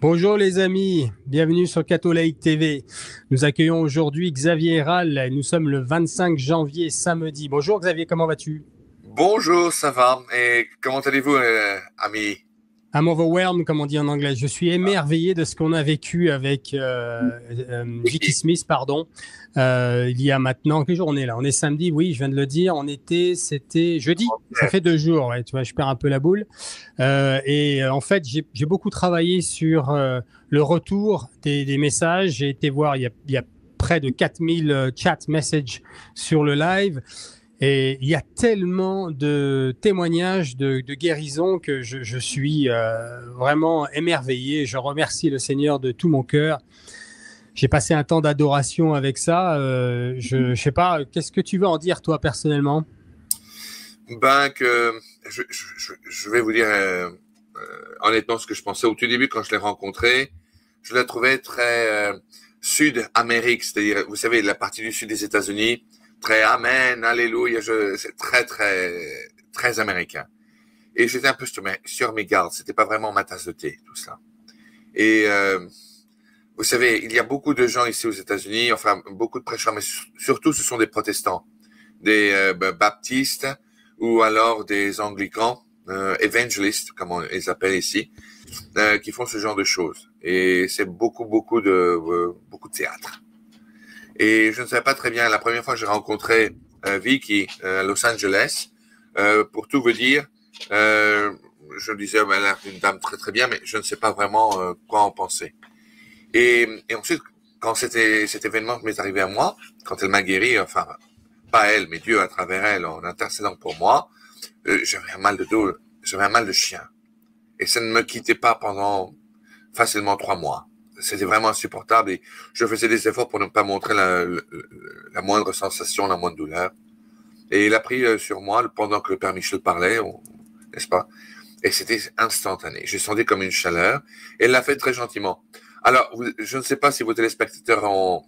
Bonjour les amis, bienvenue sur Catholic TV. Nous accueillons aujourd'hui Xavier Ral et nous sommes le 25 janvier, samedi. Bonjour Xavier, comment vas-tu? Bonjour, ça va? Et comment allez-vous, ami? I'm overwhelmed, comme on dit en anglais. Je suis émerveillé de ce qu'on a vécu avec Vicky Smith, pardon. Il y a maintenant, quel jour on est là? On est samedi, oui, je viens de le dire. C'était jeudi. Ça fait 2 jours, ouais, tu vois, je perds un peu la boule. En fait, j'ai beaucoup travaillé sur le retour des messages. J'ai été voir, il y a près de 4000 chat messages sur le live. Et il y a tellement de témoignages de guérison que je suis vraiment émerveillé. Je remercie le Seigneur de tout mon cœur. J'ai passé un temps d'adoration avec ça. Je sais pas, qu'est-ce que tu veux en dire toi personnellement? Ben que je vais vous dire honnêtement ce que je pensais au tout début quand je l'ai rencontré. Je la trouvais très Sud-Amérique, c'est-à-dire, vous savez, la partie du sud des États-Unis, très Amen, Alléluia, c'est très, très, très américain. Et j'étais un peu sur mes gardes, c'était pas vraiment ma tasse de thé, tout ça. Et vous savez, il y a beaucoup de gens ici aux États-Unis, enfin, beaucoup de prêcheurs, mais surtout ce sont des protestants, des baptistes ou alors des anglicans, évangélistes, comme on les appelle ici, qui font ce genre de choses. Et c'est beaucoup de théâtre. Et je ne savais pas très bien, la première fois que j'ai rencontré Vicky à Los Angeles, pour tout vous dire, je disais, elle a l'air d'une dame très très bien, mais je ne sais pas vraiment quoi en penser. Et ensuite, quand cet événement m'est arrivé à moi, quand elle m'a guéri, enfin, pas elle, mais Dieu à travers elle, en intercédant pour moi, j'avais un mal de dos, j'avais un mal de chien. Et ça ne me quittait pas pendant facilement 3 mois. C'était vraiment insupportable et je faisais des efforts pour ne pas montrer la moindre sensation, la moindre douleur. Et il a pris sur moi pendant que le père Michel parlait, n'est-ce pas? Et c'était instantané. J'ai senti comme une chaleur. Et elle l'a fait très gentiment. Alors, je ne sais pas si vos téléspectateurs ont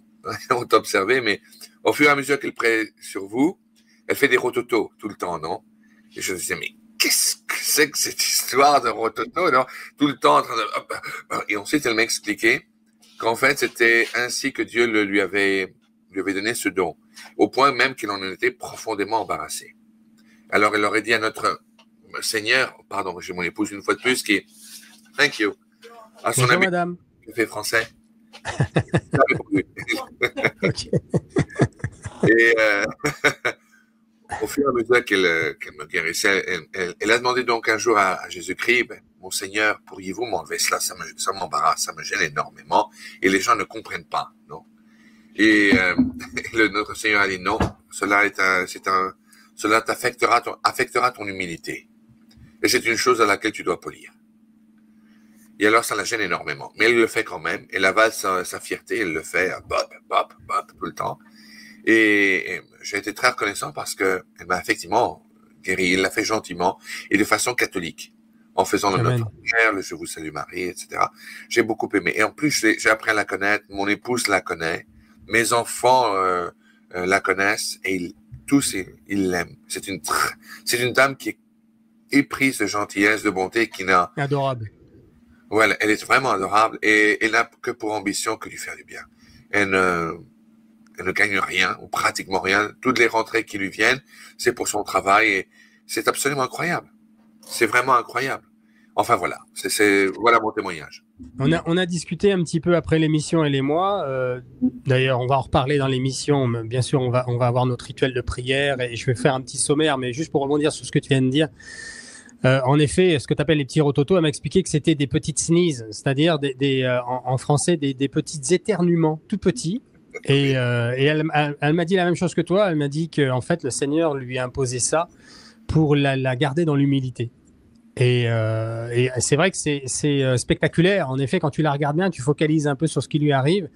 observé, mais au fur et à mesure qu'elle prie sur vous, elle fait des rototos tout le temps, non? Et je me disais, mais qu'est-ce que c'est que cette histoire de rototo, non? Tout le temps en train de... Et ensuite, elle m'a expliqué qu'en fait, c'était ainsi que Dieu lui avait donné ce don, au point même qu'il en était profondément embarrassé. Alors, elle aurait dit à notre Seigneur, pardon, j'ai mon épouse une fois de plus qui est, thank you, à son Bonjour ami madame. qui fait français. Ok. Et au fur et à mesure qu'elle me guérissait, elle a demandé donc un jour à Jésus-Christ, mon Seigneur, pourriez-vous m'enlever cela? Ça m'embarrasse, ça me gêne énormément. Et les gens ne comprennent pas, non? Et notre Seigneur a dit non, cela affectera ton humilité. Et c'est une chose à laquelle tu dois polir. Et alors, ça la gêne énormément. Mais elle le fait quand même. Elle avale sa fierté. Elle le fait bop, tout le temps. Et j'ai été très reconnaissant parce que elle m'a effectivement guéri. Elle l'a fait gentiment et de façon catholique. En faisant le Notre Père, le Je vous salue Marie, etc. J'ai beaucoup aimé. Et en plus, j'ai appris à la connaître. Mon épouse la connaît. Mes enfants la connaissent. Et tous, ils l'aiment. C'est une dame qui est éprise de gentillesse, de bonté, qui n'a... Adorable. Ouais, elle est vraiment adorable et elle n'a que pour ambition que de faire du bien. Elle ne gagne rien, ou pratiquement rien. Toutes les rentrées qui lui viennent, c'est pour son travail et c'est absolument incroyable. C'est vraiment incroyable. Enfin voilà, voilà mon témoignage. On a discuté un petit peu après l'émission, elle et moi. D'ailleurs, on va en reparler dans l'émission. Bien sûr, on va avoir notre rituel de prière et je vais faire un petit sommaire, mais juste pour rebondir sur ce que tu viens de dire. En effet, ce que tu appelles les petits rototos, elle m'a expliqué que c'était des petites sneezes, c'est-à-dire en français des petits éternuements tout petits. Et elle m'a dit la même chose que toi. Elle m'a dit que en fait, le Seigneur lui a imposé ça pour la garder dans l'humilité. Et c'est vrai que c'est spectaculaire. En effet, quand tu la regardes bien, tu focalises un peu sur ce qui lui arrive.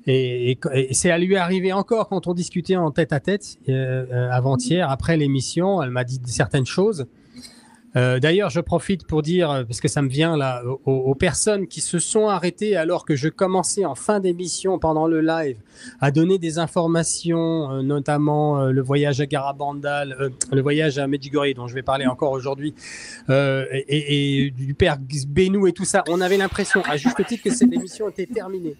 Et c'est à lui arriver encore quand on discutait en tête à tête avant-hier, après l'émission. Elle m'a dit certaines choses. D'ailleurs, je profite pour dire, parce que ça me vient là, aux personnes qui se sont arrêtées alors que je commençais en fin d'émission pendant le live à donner des informations, notamment le voyage à Garabandal, le voyage à Medjugorje dont je vais parler encore aujourd'hui, et du père Benou et tout ça. On avait l'impression, à juste titre, que cette émission était terminée.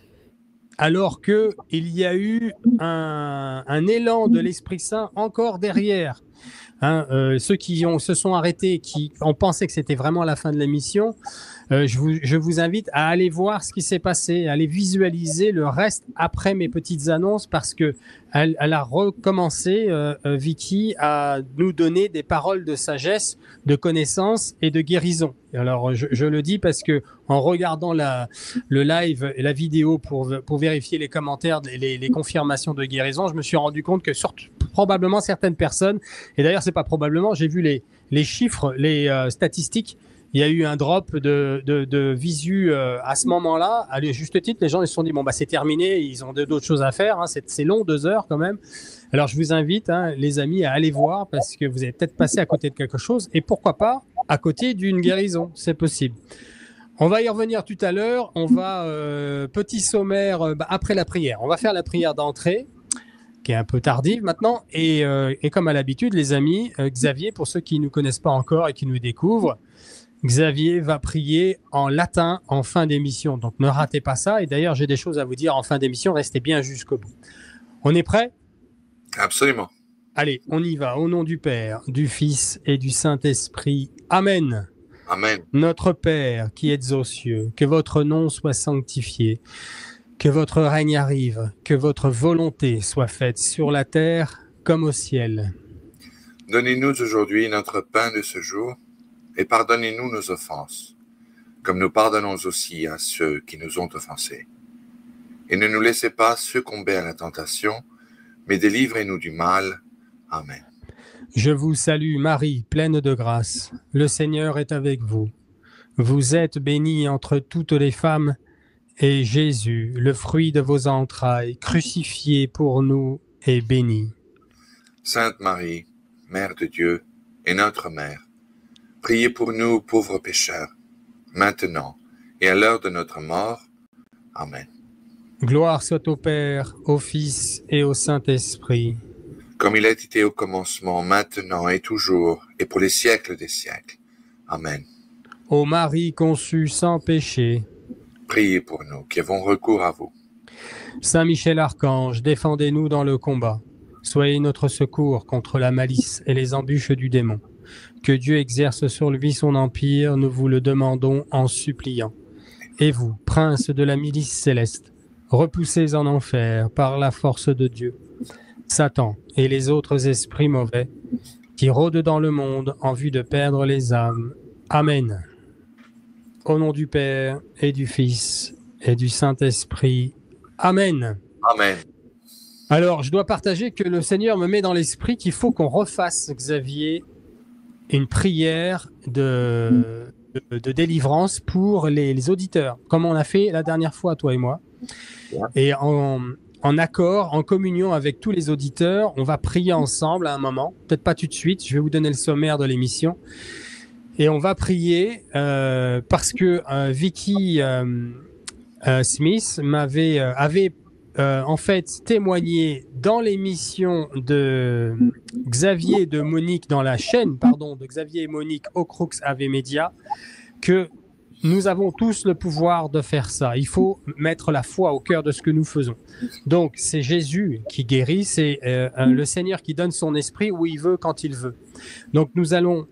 Alors qu'il y a eu un élan de l'Esprit Saint encore derrière. Ceux qui se sont arrêtés, qui ont pensé que c'était vraiment la fin de l'émission, je vous invite à aller voir ce qui s'est passé, à aller visualiser le reste après mes petites annonces, parce que elle a recommencé, Vicky, à nous donner des paroles de sagesse, de connaissance et de guérison. Alors, je le dis parce que en regardant le live et la vidéo pour vérifier les commentaires, les confirmations de guérison, je me suis rendu compte que probablement certaines personnes, et d'ailleurs c'est pas probablement, j'ai vu les chiffres, les statistiques, il y a eu un drop de visu à ce moment-là. À juste titre, les gens ils se sont dit bon bah c'est terminé, ils ont d'autres choses à faire, hein, c'est long, 2 heures quand même. Alors je vous invite, les amis, à aller voir parce que vous avez peut-être passé à côté de quelque chose et pourquoi pas à côté d'une guérison, c'est possible. On va y revenir tout à l'heure. On va petit sommaire après la prière. On va faire la prière d'entrée, qui est un peu tardive maintenant. Et comme à l'habitude, les amis, Xavier, pour ceux qui ne nous connaissent pas encore et qui nous découvrent, Xavier va prier en latin en fin d'émission. Donc ne ratez pas ça. Et d'ailleurs, j'ai des choses à vous dire en fin d'émission. Restez bien jusqu'au bout. On est prêts ? Absolument. Allez, on y va. Au nom du Père, du Fils et du Saint-Esprit. Amen. Amen. Notre Père qui êtes aux cieux, que votre nom soit sanctifié, que votre règne arrive, que votre volonté soit faite sur la terre comme au ciel. Donnez-nous aujourd'hui notre pain de ce jour et pardonnez-nous nos offenses, comme nous pardonnons aussi à ceux qui nous ont offensés. Et ne nous laissez pas succomber à la tentation, mais délivrez-nous du mal. Amen. Je vous salue Marie, pleine de grâce. Le Seigneur est avec vous. Vous êtes bénie entre toutes les femmes, et Jésus, le fruit de vos entrailles, crucifié pour nous, est béni. Sainte Marie, Mère de Dieu et notre Mère, priez pour nous pauvres pécheurs, maintenant et à l'heure de notre mort. Amen. Gloire soit au Père, au Fils et au Saint-Esprit. Comme il a été au commencement, maintenant et toujours, et pour les siècles des siècles. Amen. Ô Marie conçue sans péché, priez pour nous qui avons recours à vous. Saint Michel Archange, défendez-nous dans le combat. Soyez notre secours contre la malice et les embûches du démon. Que Dieu exerce sur lui son empire, nous vous le demandons en suppliant. Et vous, prince de la milice céleste, repoussez en enfer par la force de Dieu Satan et les autres esprits mauvais qui rôdent dans le monde en vue de perdre les âmes. Amen. Au nom du Père et du Fils et du Saint-Esprit. Amen. Amen. Alors, je dois partager que le Seigneur me met dans l'esprit qu'il faut qu'on refasse, Xavier, une prière de délivrance pour les auditeurs, comme on a fait la dernière fois, toi et moi. Et en accord, en communion avec tous les auditeurs, on va prier ensemble à un moment, peut-être pas tout de suite, je vais vous donner le sommaire de l'émission. Et on va prier parce que Vicky Smith avait en fait témoigné dans l'émission de Xavier et de Monique, dans la chaîne, pardon, de Xavier et Monique au Crux Ave Media, que nous avons tous le pouvoir de faire ça. Il faut mettre la foi au cœur de ce que nous faisons. Donc, c'est Jésus qui guérit, c'est le Seigneur qui donne son esprit où il veut, quand il veut. Donc, nous allons...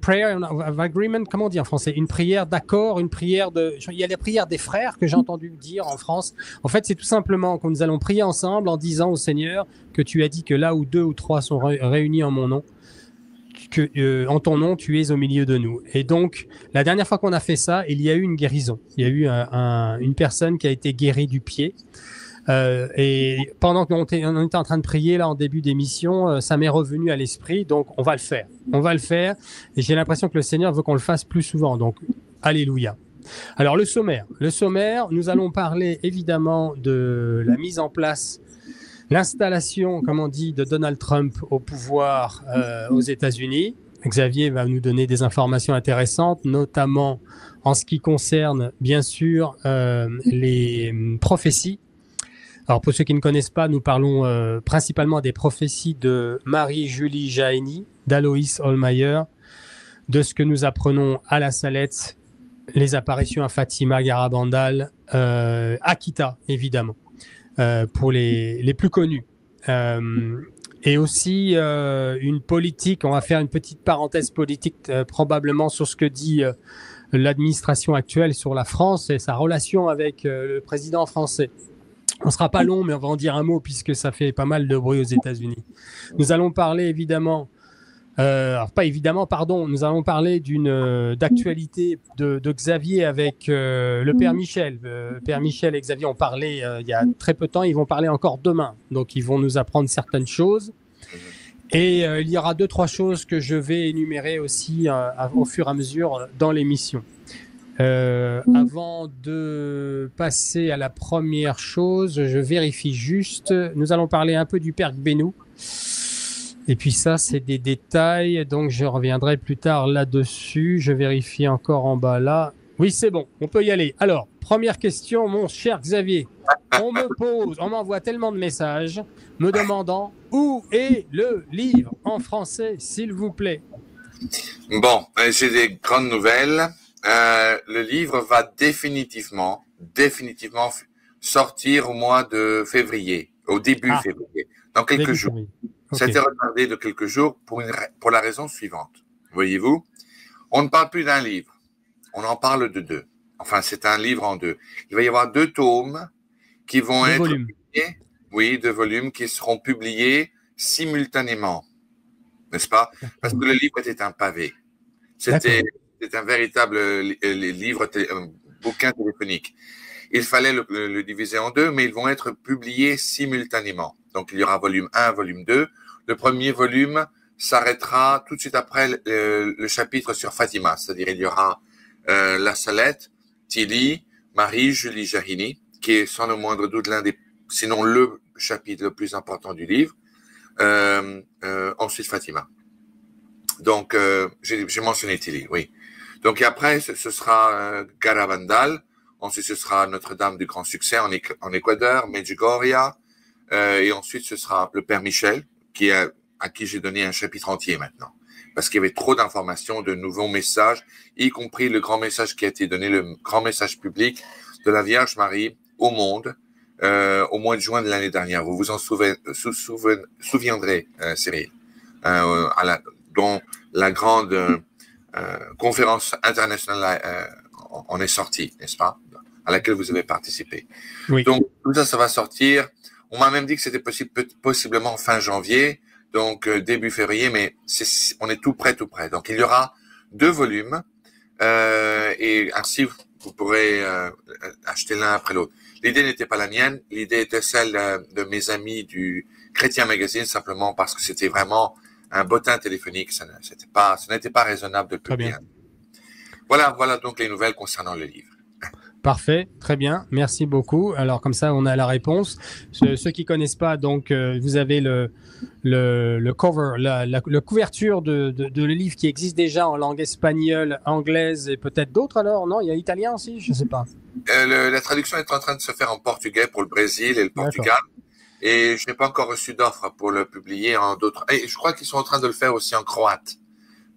prayer of agreement, comment on dit en français? Une prière d'accord, une prière de... Il y a la prière des frères que j'ai entendu dire en France. En fait, c'est tout simplement que nous allons prier ensemble en disant au Seigneur que tu as dit que là où 2 ou 3 sont réunis en mon nom, que en ton nom, tu es au milieu de nous. Et donc, la dernière fois qu'on a fait ça, il y a eu une guérison. Il y a eu une personne qui a été guérie du pied. Et pendant qu'on était en train de prier là en début d'émission, ça m'est revenu à l'esprit, donc on va le faire. On va le faire et j'ai l'impression que le Seigneur veut qu'on le fasse plus souvent, donc alléluia. Alors le sommaire, nous allons parler évidemment de la mise en place, l'installation, comme on dit, de Donald Trump au pouvoir aux États-Unis. Xavier va nous donner des informations intéressantes, notamment en ce qui concerne, bien sûr, les prophéties. Alors, pour ceux qui ne connaissent pas, nous parlons principalement des prophéties de Marie-Julie Jahenny, d'Aloïs Hollmeyer, de ce que nous apprenons à la Salette, les apparitions à Fatima, Garabandal, Akita, évidemment, pour les plus connus. Et aussi une politique, on va faire une petite parenthèse politique probablement sur ce que dit l'administration actuelle sur la France et sa relation avec le président français. On ne sera pas long, mais on va en dire un mot puisque ça fait pas mal de bruit aux États-Unis. Nous allons parler évidemment, nous allons parler d'actualité de Xavier avec le Père Michel. Père Michel et Xavier ont parlé il y a très peu de temps, ils vont parler encore demain. Donc ils vont nous apprendre certaines choses. Et il y aura 2-3 choses que je vais énumérer aussi au fur et à mesure dans l'émission. Avant de passer à la première chose, je vérifie juste. Nous allons parler un peu du Père Gbénou. Et puis ça, c'est des détails, donc je reviendrai plus tard là-dessus. Je vérifie encore en bas là. Oui, c'est bon, on peut y aller. Alors, première question, mon cher Xavier. On m'envoie tellement de messages me demandant où est le livre en français, s'il vous plaît. Bon, j'ai des grandes nouvelles. Le livre va définitivement sortir au mois de février, au début février, dans quelques jours. Okay. Ça a été retardé de quelques jours pour la raison suivante. Voyez-vous, on ne parle plus d'un livre, on en parle de 2. Enfin, c'est un livre en 2. Il va y avoir 2 tomes qui vont être publiés, 2 volumes qui seront publiés simultanément, n'est-ce pas? Parce que le livre était un pavé. C'était un véritable livre, bouquin téléphonique. Il fallait le diviser en 2, mais ils vont être publiés simultanément. Donc, il y aura volume 1, volume 2. Le premier volume s'arrêtera tout de suite après le chapitre sur Fatima. C'est-à-dire, il y aura la Salette, Tilly, Marie-Julie Jahenny, qui est sans le moindre doute sinon le chapitre le plus important du livre. Ensuite, Fatima. Donc, j'ai mentionné Tilly, oui. Donc, et après, ce sera Garabandal. Ensuite, ce sera Notre-Dame du Grand Succès en Équateur, Medjugorje. Et ensuite, ce sera le Père Michel, à qui j'ai donné un chapitre entier maintenant. Parce qu'il y avait trop d'informations, de nouveaux messages, y compris le grand message qui a été donné, le grand message public de la Vierge Marie au monde au mois de juin de l'année dernière. Vous vous en souviendrez, Cyril, dont la grande conférence internationale en est sortie, n'est-ce pas, à laquelle vous avez participé. Oui. Donc, tout ça, ça va sortir. On m'a même dit que c'était possiblement fin janvier, donc début février, mais on est tout près. Donc, il y aura 2 volumes et ainsi, vous pourrez acheter l'un après l'autre. L'idée n'était pas la mienne, l'idée était celle de mes amis du Chrétien Magazine, simplement parce que c'était vraiment un bottin téléphonique. Ce n'était pas raisonnable de le publier. Voilà donc les nouvelles concernant le livre. Parfait, très bien, merci beaucoup. Alors comme ça, on a la réponse. Ceux qui connaissent pas, donc vous avez le cover, la couverture de le livre qui existe déjà en langue espagnole, anglaise et peut-être d'autres alors. Non, il y a italien aussi, je sais pas. La traduction est en train de se faire en portugais pour le Brésil et le Portugal. Et je n'ai pas encore reçu d'offre pour le publier en d'autres. Et je crois qu'ils sont en train de le faire aussi en croate,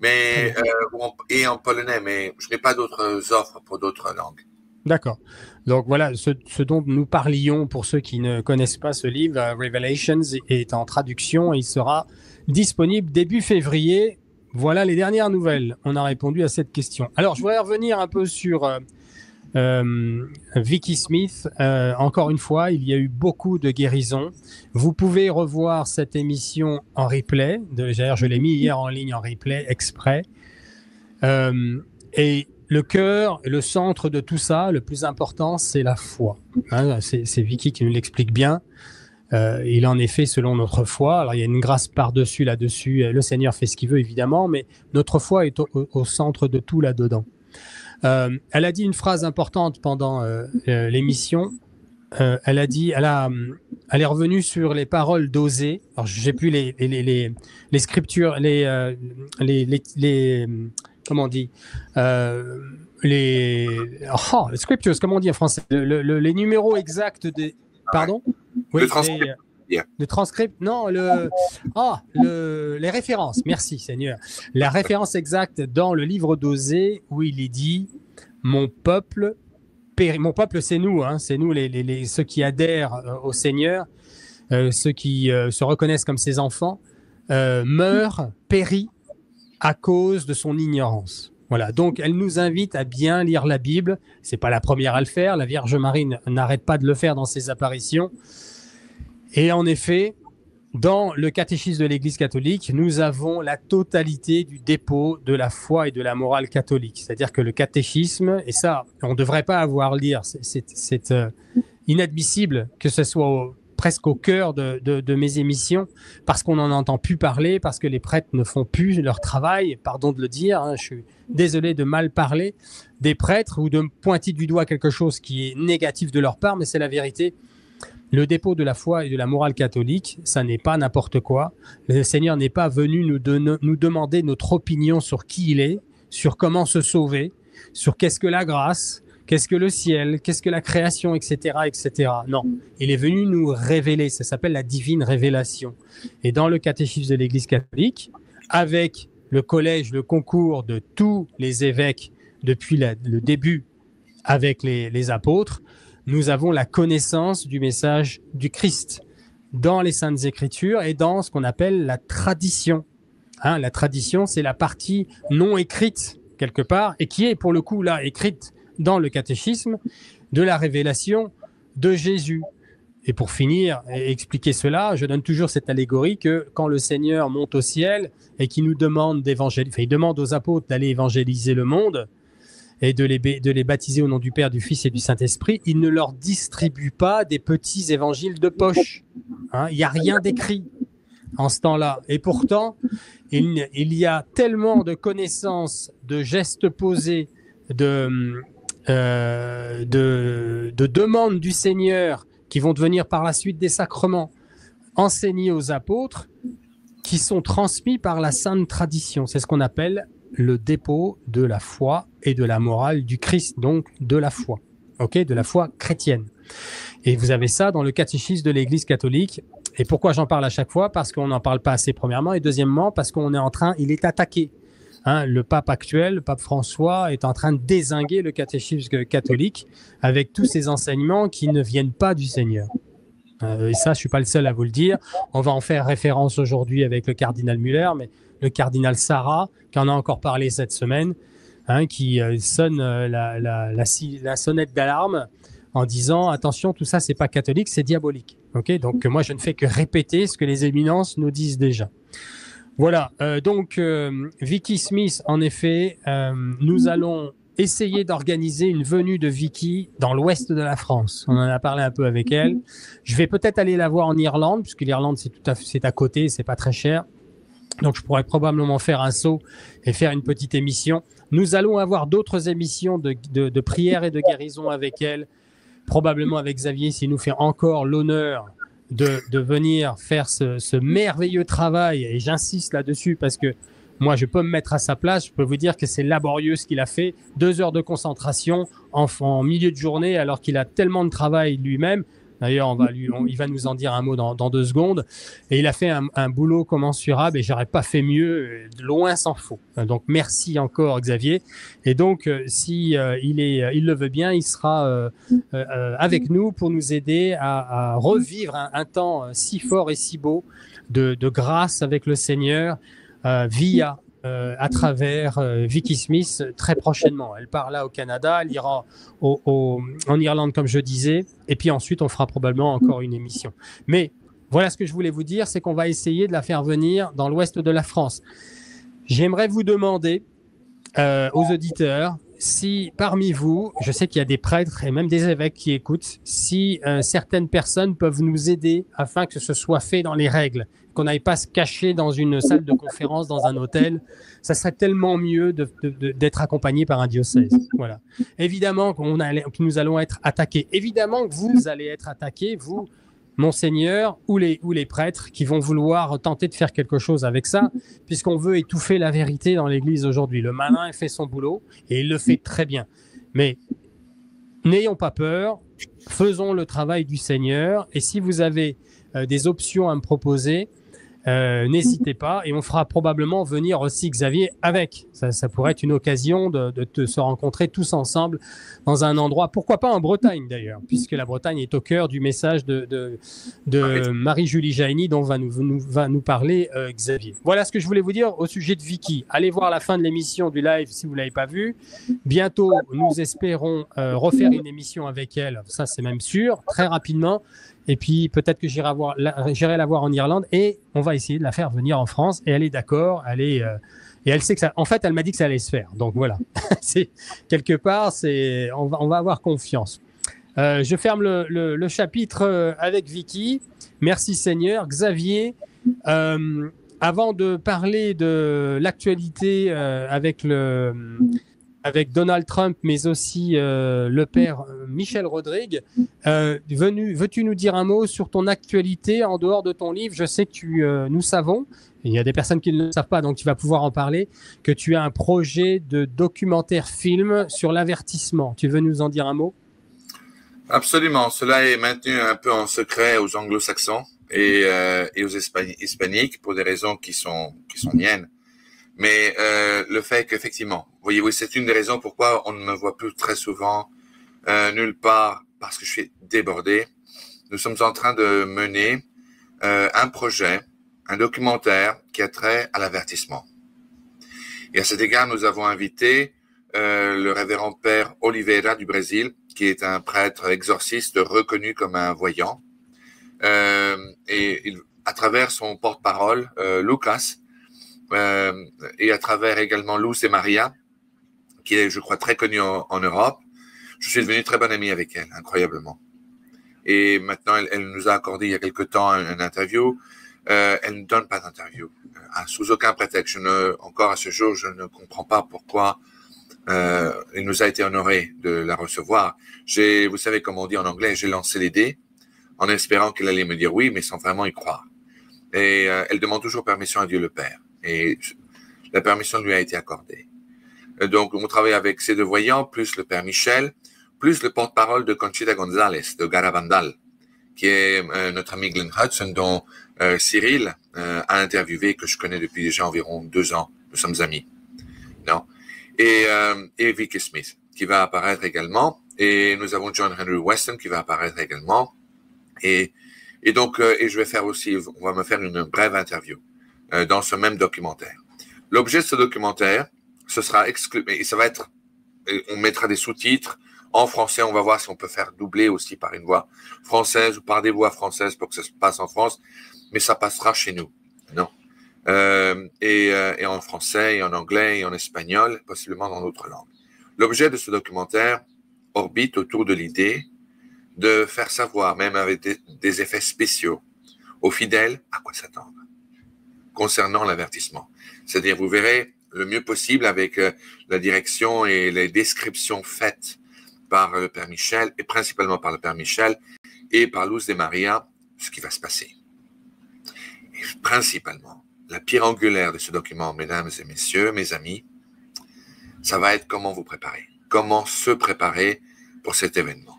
et en polonais, mais je n'ai pas d'autres offres pour d'autres langues. D'accord. Donc voilà, ce dont nous parlions pour ceux qui ne connaissent pas ce livre, Revelations, est en traduction et il sera disponible début février. Voilà les dernières nouvelles. On a répondu à cette question. Alors, je voudrais revenir un peu sur Vicky Smith. Encore une fois, il y a eu beaucoup de guérisons. Vous pouvez revoir cette émission en replay. D'ailleurs, je l'ai mis hier en ligne en replay exprès. Et le cœur, le centre de tout ça, le plus important, c'est la foi. Hein, c'est Vicky qui nous l'explique bien. Il en est fait selon notre foi. Alors, il y a une grâce par-dessus, là-dessus. Le Seigneur fait ce qu'il veut, évidemment, mais notre foi est au centre de tout là-dedans. Elle a dit une phrase importante pendant l'émission. elle a dit, elle est revenue sur les paroles d'Osée. Alors, j'ai plus les scriptures, comment on dit, les scriptures, comment on dit en français, les numéros exacts des, pardon, oui, Le transcript. le transcript, non, les références. Merci Seigneur. La référence exacte dans le livre d'Osée où il est dit, mon peuple, c'est nous, hein, c'est nous ceux qui adhèrent au Seigneur, ceux qui se reconnaissent comme ses enfants, meurent, périt à cause de son ignorance. Voilà, donc elle nous invite à bien lire la Bible. C'est pas la première à le faire. La Vierge Marie n'arrête pas de le faire dans ses apparitions. Et en effet, dans le catéchisme de l'Église catholique, nous avons la totalité du dépôt de la foi et de la morale catholique. C'est-à-dire que le catéchisme, et ça, on ne devrait pas avoir à lire, c'est inadmissible que ce soit presque au cœur de mes émissions, parce qu'on n'en entend plus parler, parce que les prêtres ne font plus leur travail, pardon de le dire, hein, je suis désolé de mal parler des prêtres ou de pointer du doigt quelque chose qui est négatif de leur part, mais c'est la vérité. Le dépôt de la foi et de la morale catholique, ça n'est pas n'importe quoi. Le Seigneur n'est pas venu nous demander notre opinion sur qui il est, sur comment se sauver, sur qu'est-ce que la grâce, qu'est-ce que le ciel, qu'est-ce que la création, etc., etc. Non, il est venu nous révéler, ça s'appelle la divine révélation. Et dans le catéchisme de l'Église catholique, avec le collège, le concours de tous les évêques depuis le début avec les apôtres, nous avons la connaissance du message du Christ dans les Saintes Écritures et dans ce qu'on appelle la tradition. Hein, la tradition, c'est la partie non écrite quelque part et qui est pour le coup là écrite dans le catéchisme de la révélation de Jésus. Et pour finir et expliquer cela, je donne toujours cette allégorie que quand le Seigneur monte au ciel et qu'il nous demande d'évangéliser, enfin, il demande aux apôtres d'aller évangéliser le monde, et de les baptiser au nom du Père, du Fils et du Saint-Esprit, il ne leur distribue pas des petits évangiles de poche. Hein, il n'y a rien d'écrit en ce temps-là. Et pourtant, il y a tellement de connaissances, de gestes posés, de demandes du Seigneur qui vont devenir par la suite des sacrements enseignés aux apôtres, qui sont transmis par la sainte tradition. C'est ce qu'on appelle le dépôt de la foi et de la morale du Christ, donc de la foi, de la foi chrétienne. Et vous avez ça dans le catéchisme de l'Église catholique. Et pourquoi j'en parle à chaque fois? Parce qu'on n'en parle pas assez, premièrement, et deuxièmement, parce qu'on est il est attaqué. Hein, le pape actuel, le pape François, est en train de dézinguer le catéchisme catholique avec tous ces enseignements qui ne viennent pas du Seigneur. Et ça, je suis pas le seul à vous le dire. On va en faire référence aujourd'hui avec le cardinal Müller, mais le cardinal Sarah, qui en a encore parlé cette semaine, hein, qui sonne la sonnette d'alarme en disant attention, tout ça c'est pas catholique, c'est diabolique. Donc moi je ne fais que répéter ce que les éminences nous disent déjà. Voilà. Donc Vicky Smith, en effet, nous allons essayer d'organiser une venue de Vicky dans l'ouest de la France. On en a parlé un peu avec elle. Je vais peut-être aller la voir en Irlande, puisque l'Irlande c'est à côté, c'est pas très cher. Donc, je pourrais probablement faire un saut et faire une petite émission. Nous allons avoir d'autres émissions de prière et de guérison avec elle, probablement avec Xavier, s'il nous fait encore l'honneur de venir faire ce merveilleux travail. Et j'insiste là-dessus parce que moi, je peux me mettre à sa place. Je peux vous dire que c'est laborieux ce qu'il a fait. 2 heures de concentration en milieu de journée alors qu'il a tellement de travail lui-même. D'ailleurs, il va nous en dire un mot dans 2 secondes. Et il a fait un boulot commensurable et j'aurais pas fait mieux, loin s'en faut. Donc, merci encore, Xavier. Et donc, si il le veut bien, il sera avec nous pour nous aider à revivre un temps si fort et si beau de grâce avec le Seigneur à travers Vicky Smith très prochainement. Elle part là au Canada, elle ira en Irlande comme je disais, et puis ensuite on fera probablement encore une émission. Mais voilà ce que je voulais vous dire, c'est qu'on va essayer de la faire venir dans l'ouest de la France. J'aimerais vous demander aux auditeurs si parmi vous, je sais qu'il y a des prêtres et même des évêques qui écoutent, si certaines personnes peuvent nous aider afin que ce soit fait dans les règles, qu'on n'aille pas se cacher dans une salle de conférence, dans un hôtel, ça serait tellement mieux d'être accompagné par un diocèse. Voilà. Évidemment que nous allons être attaqués. Évidemment que vous allez être attaqués, vous, Monseigneur, ou les prêtres qui vont vouloir tenter de faire quelque chose avec ça, puisqu'on veut étouffer la vérité dans l'Église aujourd'hui. Le malin fait son boulot et il le fait très bien. Mais n'ayons pas peur, faisons le travail du Seigneur. Et si vous avez des options à me proposer, n'hésitez pas et on fera probablement venir aussi Xavier avec. Ça pourrait être une occasion de se rencontrer tous ensemble dans un endroit, pourquoi pas en Bretagne d'ailleurs, puisque la Bretagne est au cœur du message de Marie-Julie Jaini dont va nous parler Xavier. Voilà ce que je voulais vous dire au sujet de Vicky. Allez voir la fin de l'émission du live si vous ne l'avez pas vu. Bientôt, nous espérons refaire une émission avec elle, ça c'est même sûr, très rapidement. Et puis, peut-être que j'irai la voir en Irlande et on va essayer de la faire venir en France. Et elle est d'accord. Et elle sait que ça. En fait, elle m'a dit que ça allait se faire. Donc voilà. Quelque part, on va avoir confiance. Je ferme le chapitre avec Vicky. Merci Seigneur. Xavier, avant de parler de l'actualité avec Donald Trump, mais aussi le père Michel Rodrigue. Veux-tu nous dire un mot sur ton actualité en dehors de ton livre? Je sais que nous savons, il y a des personnes qui ne le savent pas, donc tu vas pouvoir en parler, que tu as un projet de documentaire-film sur l'avertissement. Tu veux nous en dire un mot? Absolument. Cela est maintenu un peu en secret aux anglo-saxons et aux hispaniques pour des raisons qui sont miennes. Mais le fait qu'effectivement, voyez-vous, c'est une des raisons pourquoi on ne me voit plus très souvent nulle part, parce que je suis débordé. Nous sommes en train de mener un projet, un documentaire qui a trait à l'avertissement. Et à cet égard, nous avons invité le révérend père Oliveira du Brésil, qui est un prêtre exorciste reconnu comme un voyant. Et à travers son porte-parole, Lucas, et à travers également Luz et Maria, qui est, je crois, très connue en Europe. Je suis devenu très bon ami avec elle, incroyablement. Et maintenant, elle nous a accordé il y a quelque temps une interview. Elle ne donne pas d'interview, sous aucun prétexte. Encore à ce jour, je ne comprends pas pourquoi il nous a été honoré de la recevoir. Vous savez, comme on dit en anglais, j'ai lancé les dés en espérant qu'elle allait me dire oui, mais sans vraiment y croire. Et elle demande toujours permission à Dieu le Père. Et la permission lui a été accordée. Donc, on travaille avec ces deux voyants, plus le père Michel, plus le porte-parole de Conchita González, de Garabandal, qui est notre ami Glenn Hudson, dont Cyril a interviewé, que je connais depuis déjà environ 2 ans. Nous sommes amis. Non? Et Vicky Smith, qui va apparaître également. Et nous avons John Henry Weston, qui va apparaître également. Et donc, je vais faire aussi, on va me faire une brève interview dans ce même documentaire. L'objet de ce documentaire, ce sera exclu, et ça va être, on mettra des sous-titres en français, on va voir si on peut faire doubler aussi par une voix française ou par des voix françaises pour que ça se passe en France, mais ça passera chez nous, non? Et en français, et en anglais, et en espagnol, possiblement dans d'autres langues. L'objet de ce documentaire orbite autour de l'idée de faire savoir, même avec des effets spéciaux, aux fidèles à quoi s'attendre concernant l'avertissement. C'est-à-dire, vous verrez le mieux possible avec la direction et les descriptions faites par le Père Michel, et principalement par le Père Michel, et par Luz de Maria, ce qui va se passer. Et principalement, la pierre angulaire de ce document, mesdames et messieurs, mes amis, ça va être comment vous préparer, comment se préparer pour cet événement.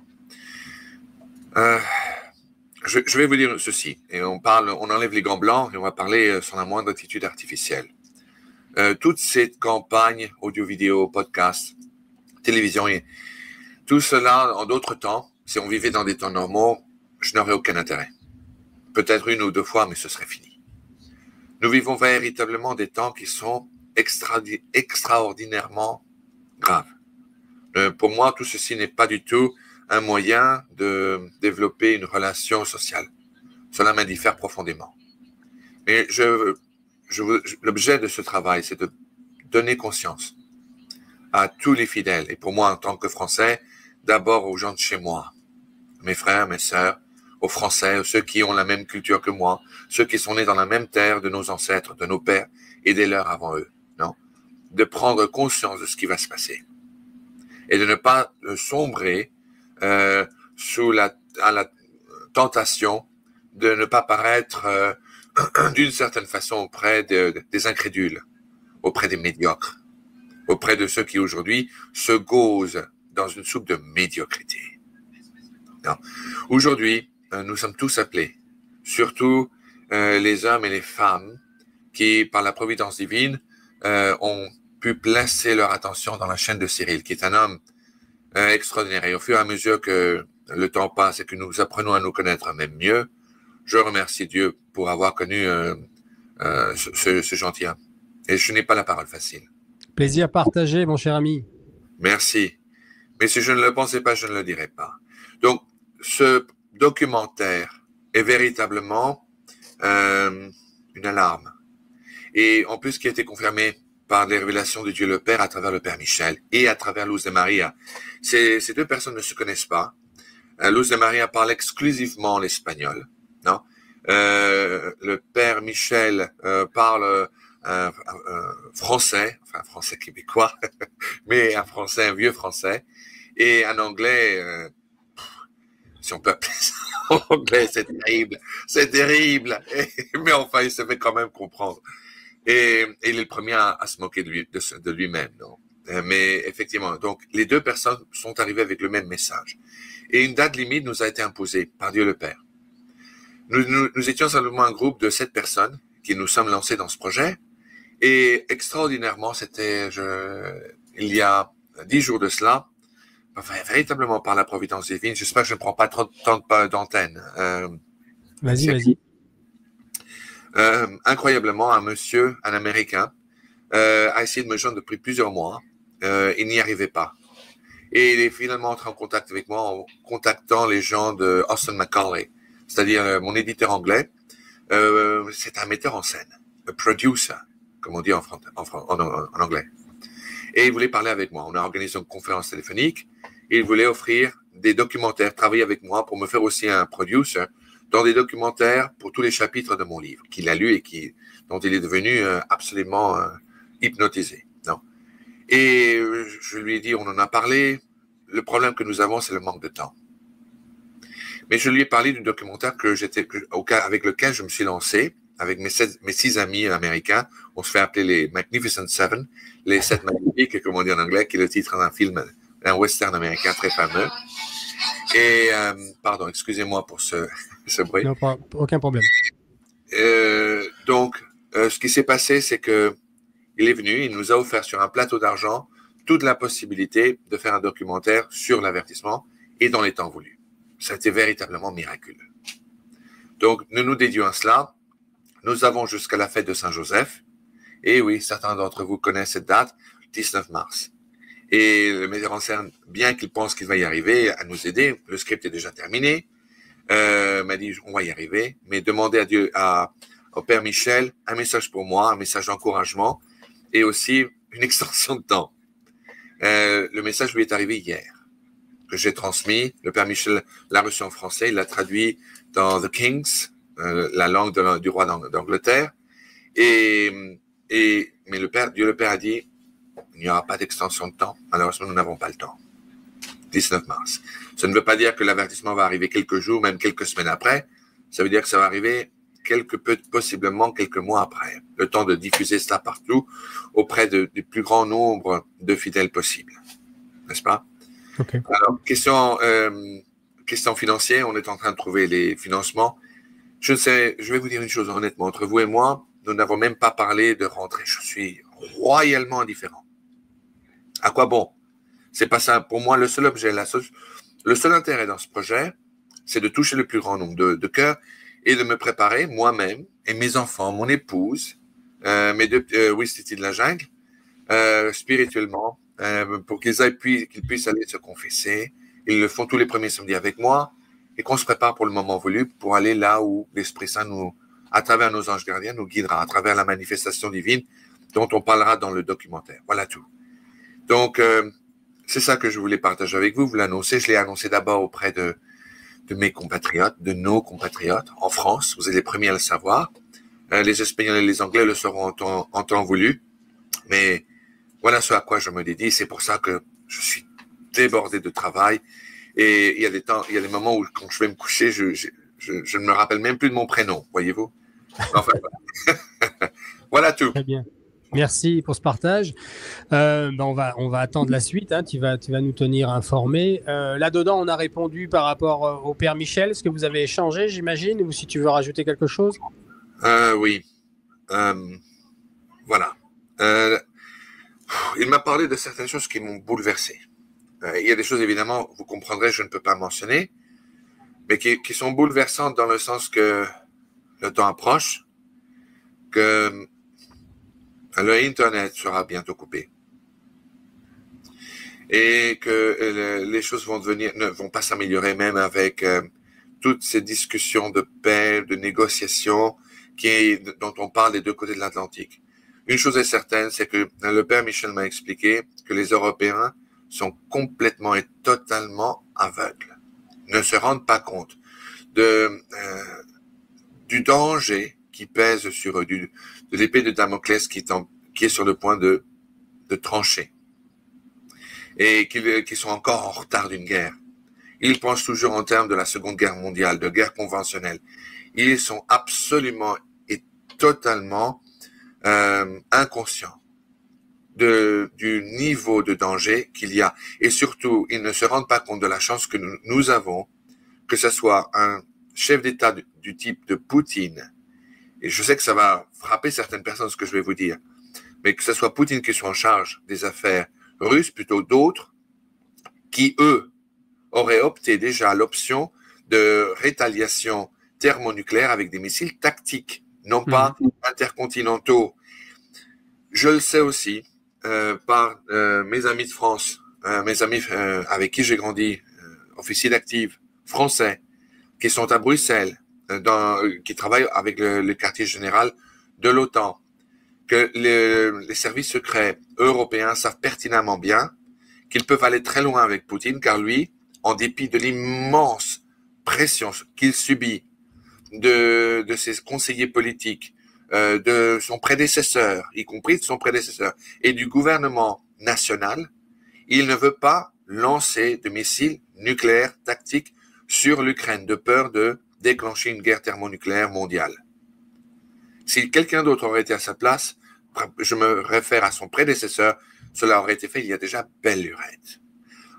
Je vais vous dire ceci, et on enlève les gants blancs et on va parler sans la moindre attitude artificielle. Toute cette campagne audio-vidéo, podcast, télévision, et tout cela en d'autres temps, si on vivait dans des temps normaux, je n'aurais aucun intérêt. Peut-être 1 ou 2 fois, mais ce serait fini. Nous vivons véritablement des temps qui sont extraordinairement graves. Pour moi, tout ceci n'est pas du tout un moyen de développer une relation sociale. Cela m'indiffère profondément. Mais l'objet de ce travail, c'est de donner conscience à tous les fidèles. Et pour moi, en tant que Français, d'abord aux gens de chez moi, mes frères, mes sœurs, aux Français, ceux qui ont la même culture que moi, ceux qui sont nés dans la même terre de nos ancêtres, de nos pères et des leurs avant eux, non? De prendre conscience de ce qui va se passer et de ne pas sombrer sous à la tentation de ne pas paraître d'une certaine façon auprès des incrédules, auprès des médiocres, auprès de ceux qui aujourd'hui se gausent dans une soupe de médiocrité. Aujourd'hui, nous sommes tous appelés, surtout les hommes et les femmes qui, par la providence divine, ont pu placer leur attention dans la chaîne de Cyril, qui est un homme extraordinaire. Et au fur et à mesure que le temps passe et que nous apprenons à nous connaître même mieux, je remercie Dieu pour avoir connu ce gentilhomme. Et je n'ai pas la parole facile. Plaisir partagé, mon cher ami. Merci. Mais si je ne le pensais pas, je ne le dirais pas. Donc, ce documentaire est véritablement une alarme. Et en plus, qui a été confirmé par les révélations de Dieu le Père à travers le Père Michel et à travers Luz de Maria. Ces deux personnes ne se connaissent pas. Luz de Maria parle exclusivement l'espagnol. Non, le Père Michel parle français, enfin français québécois, mais un vieux français, et un anglais, si on peut appeler ça anglais, c'est terrible, mais enfin il se fait quand même comprendre. Et il est le premier à se moquer de lui-même, non? Mais effectivement, donc les deux personnes sont arrivées avec le même message. Et une date limite nous a été imposée par Dieu le Père. Nous étions simplement un groupe de 7 personnes qui nous sommes lancés dans ce projet. Et extraordinairement, il y a 10 jours de cela, enfin, véritablement par la providence divine, j'espère que je ne prends pas trop de temps d'antenne. Vas-y. Incroyablement, un Américain, a essayé de me joindre depuis plusieurs mois. Il n'y arrivait pas. Et il est finalement entré en contact avec moi en contactant les gens de Austin Macaulay, c'est-à-dire mon éditeur anglais. C'est un metteur en scène, un producer, comme on dit en anglais. Et il voulait parler avec moi. On a organisé une conférence téléphonique et il voulait offrir des documentaires, travailler avec moi pour me faire aussi un producer dans des documentaires pour tous les chapitres de mon livre qu'il a lu et dont il est devenu absolument hypnotisé. Non. Et je lui ai dit, on en a parlé. Le problème que nous avons, c'est le manque de temps. Mais je lui ai parlé du documentaire avec lequel je me suis lancé avec mes 6 amis américains. On se fait appeler les Magnificent Seven, les 7 magnifiques, comme on dit en anglais, qui est le titre d'un film, un western américain très fameux. Et, pardon, excusez-moi pour ce bruit. Non, aucun problème. Donc, ce qui s'est passé, c'est que il est venu, il nous a offert sur un plateau d'argent toute la possibilité de faire un documentaire sur l'avertissement et dans les temps voulus. Ça a été véritablement miraculeux. Donc, nous nous dédions à cela. Nous avons jusqu'à la fête de Saint-Joseph. Et oui, certains d'entre vous connaissent cette date, 19 mars. Et le metteur en scène, bien qu'il pense qu'il va y arriver, à nous aider, le script est déjà terminé, m'a dit, on va y arriver, mais demandez à Dieu, au Père Michel, un message pour moi, un message d'encouragement, et aussi une extension de temps. Le message lui est arrivé hier, que j'ai transmis. Le Père Michel l'a reçu en français, il l'a traduit dans The Kings, la langue du roi d'Angleterre. Mais Dieu le Père a dit, il n'y aura pas d'extension de temps. Malheureusement, nous n'avons pas le temps. 19 mars. Ça ne veut pas dire que l'avertissement va arriver quelques jours, même quelques semaines après. Ça veut dire que ça va arriver possiblement quelques mois après. Le temps de diffuser cela partout auprès du plus grand nombre de fidèles possible. N'est-ce pas? Okay. Alors, question financière, on est en train de trouver les financements. Je vais vous dire une chose honnêtement. Entre vous et moi, nous n'avons même pas parlé de rentrée. Je suis royalement indifférent. À quoi bon? C'est pas ça. Pour moi, le seul objet, le seul intérêt dans ce projet, c'est de toucher le plus grand nombre de cœurs et de me préparer moi-même et mes enfants, mon épouse, mes deux Ouistiti de la jungle, spirituellement, pour qu'ils puissent aller se confesser. Ils le font tous les premiers samedis avec moi et qu'on se prépare pour le moment voulu pour aller là où l'Esprit Saint à travers nos anges gardiens, nous guidera, à travers la manifestation divine dont on parlera dans le documentaire. Voilà tout. Donc, c'est ça que je voulais partager avec vous. Vous l'annoncez. Je l'ai annoncé d'abord auprès de mes compatriotes, de nos compatriotes en France. Vous êtes les premiers à le savoir. Les Espagnols et les Anglais le sauront en temps voulu. Mais voilà ce à quoi je me dédie. C'est pour ça que je suis débordé de travail. Et il y a des moments où quand je vais me coucher, je ne me rappelle même plus de mon prénom, voyez-vous. Enfin, voilà. Voilà tout. Très bien. Merci pour ce partage. On va attendre la suite. Hein. Tu vas nous tenir informés. Là-dedans, on a répondu par rapport au Père Michel. Est-ce que vous avez échangé, j'imagine, ou si tu veux rajouter quelque chose? Oui. Voilà. Il m'a parlé de certaines choses qui m'ont bouleversé. Il y a des choses, évidemment, vous comprendrez, je ne peux pas mentionner, mais qui sont bouleversantes dans le sens que le temps approche, que le Internet sera bientôt coupé et que les choses ne vont pas s'améliorer, même avec toutes ces discussions de paix, de négociations dont on parle des deux côtés de l'Atlantique. Une chose est certaine, c'est que le Père Michel m'a expliqué que les Européens sont complètement et totalement aveugles, ne se rendent pas compte du danger qui pèse sur eux, de l'épée de Damoclès qui est sur le point de trancher, et qu'ils sont encore en retard d'une guerre. Ils pensent toujours en termes de la Seconde Guerre mondiale, de guerre conventionnelle. Ils sont absolument et totalement inconscients du niveau de danger qu'il y a. Et surtout, ils ne se rendent pas compte de la chance que nous avons, que ce soit un chef d'État du type de Poutine. Et je sais que ça va frapper certaines personnes, ce que je vais vous dire, mais que ce soit Poutine qui soit en charge des affaires russes, plutôt d'autres, qui, eux, auraient opté déjà l'option de rétaliation thermonucléaire avec des missiles tactiques, non pas intercontinentaux. Je le sais aussi par mes amis de France, mes amis avec qui j'ai grandi, officiers d'active français, qui sont à Bruxelles, qui travaillent avec le quartier général de l'OTAN, que les services secrets européens savent pertinemment bien qu'ils peuvent aller très loin avec Poutine, car lui, en dépit de l'immense pression qu'il subit de ses conseillers politiques, de son prédécesseur, y compris de son prédécesseur, et du gouvernement national, il ne veut pas lancer de missiles nucléaires tactiques sur l'Ukraine, de peur de déclencher une guerre thermonucléaire mondiale. Si quelqu'un d'autre aurait été à sa place, je me réfère à son prédécesseur, cela aurait été fait il y a déjà belle lurette.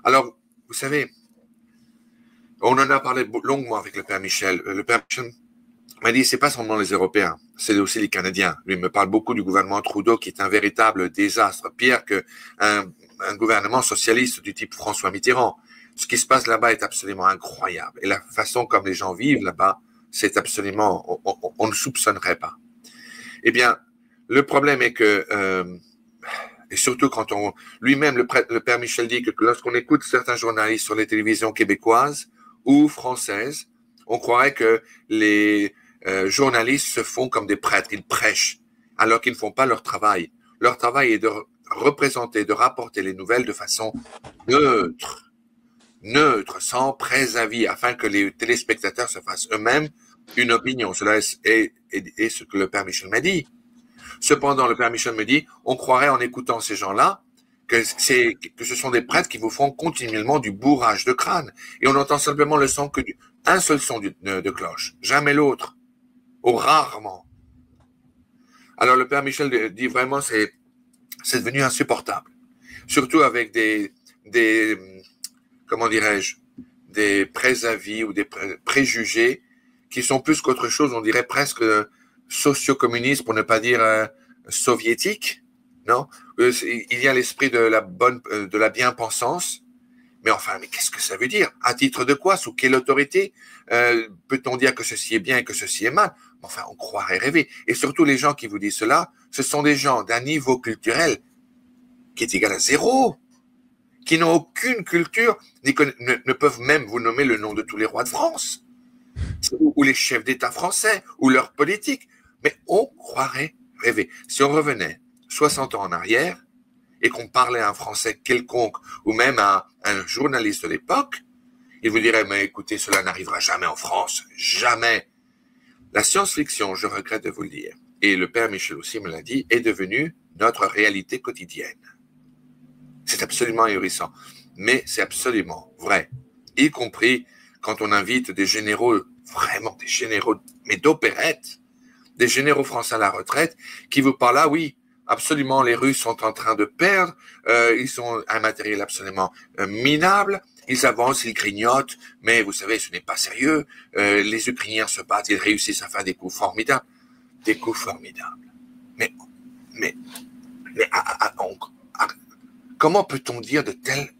Alors, vous savez, on en a parlé longuement avec le Père Michel. Le Père Michel m'a dit, c'est pas seulement les Européens, c'est aussi les Canadiens. Lui me parle beaucoup du gouvernement Trudeau, qui est un véritable désastre, pire qu'un gouvernement socialiste du type François Mitterrand. Ce qui se passe là-bas est absolument incroyable. Et la façon comme les gens vivent là-bas, c'est absolument, on ne soupçonnerait pas. Eh bien, le problème est que, et surtout quand lui-même, le Père Michel dit que lorsqu'on écoute certains journalistes sur les télévisions québécoises ou françaises, on croirait que les journalistes se font comme des prêtres, ils prêchent, alors qu'ils ne font pas leur travail. Leur travail est de représenter, de rapporter les nouvelles de façon neutre, sans préavis, afin que les téléspectateurs se fassent eux-mêmes une opinion. Cela est ce que le Père Michel m'a dit. Cependant, le Père Michel me dit, on croirait en écoutant ces gens-là que ce sont des prêtres qui vous font continuellement du bourrage de crâne. Et on entend simplement le son un seul son de cloche, jamais l'autre, ou rarement. Alors le Père Michel dit vraiment, c'est devenu insupportable. Surtout avec comment dirais-je, des préavis ou des préjugés qui sont plus qu'autre chose, on dirait presque socio-communistes, pour ne pas dire soviétique, non? Il y a l'esprit de la bien-pensance, mais enfin, mais qu'est-ce que ça veut dire? À titre de quoi? Sous quelle autorité peut-on dire que ceci est bien et que ceci est mal? Enfin, on croirait rêver. Et surtout, les gens qui vous disent cela, ce sont des gens d'un niveau culturel qui est égal à zéro, qui n'ont aucune culture, ne peuvent même vous nommer le nom de tous les rois de France, ou les chefs d'État français, ou leurs politiques. Mais on croirait rêver. Si on revenait 60 ans en arrière, et qu'on parlait un français quelconque, ou même à un journaliste de l'époque, il vous dirait, mais écoutez, cela n'arrivera jamais en France, jamais. La science-fiction, je regrette de vous le dire, et le père Michel aussi me l'a dit, est devenue notre réalité quotidienne. C'est absolument ahurissant, mais c'est absolument vrai, y compris quand on invite des généraux, vraiment des généraux, mais d'opérette, des généraux français à la retraite, qui vous parlent là, oui, absolument, les Russes sont en train de perdre, ils ont un matériel absolument minable, ils avancent, ils grignotent, mais vous savez, ce n'est pas sérieux, les Ukrainiens se battent, ils réussissent à faire des coups formidables. Des coups formidables. Mais comment peut-on dire de telles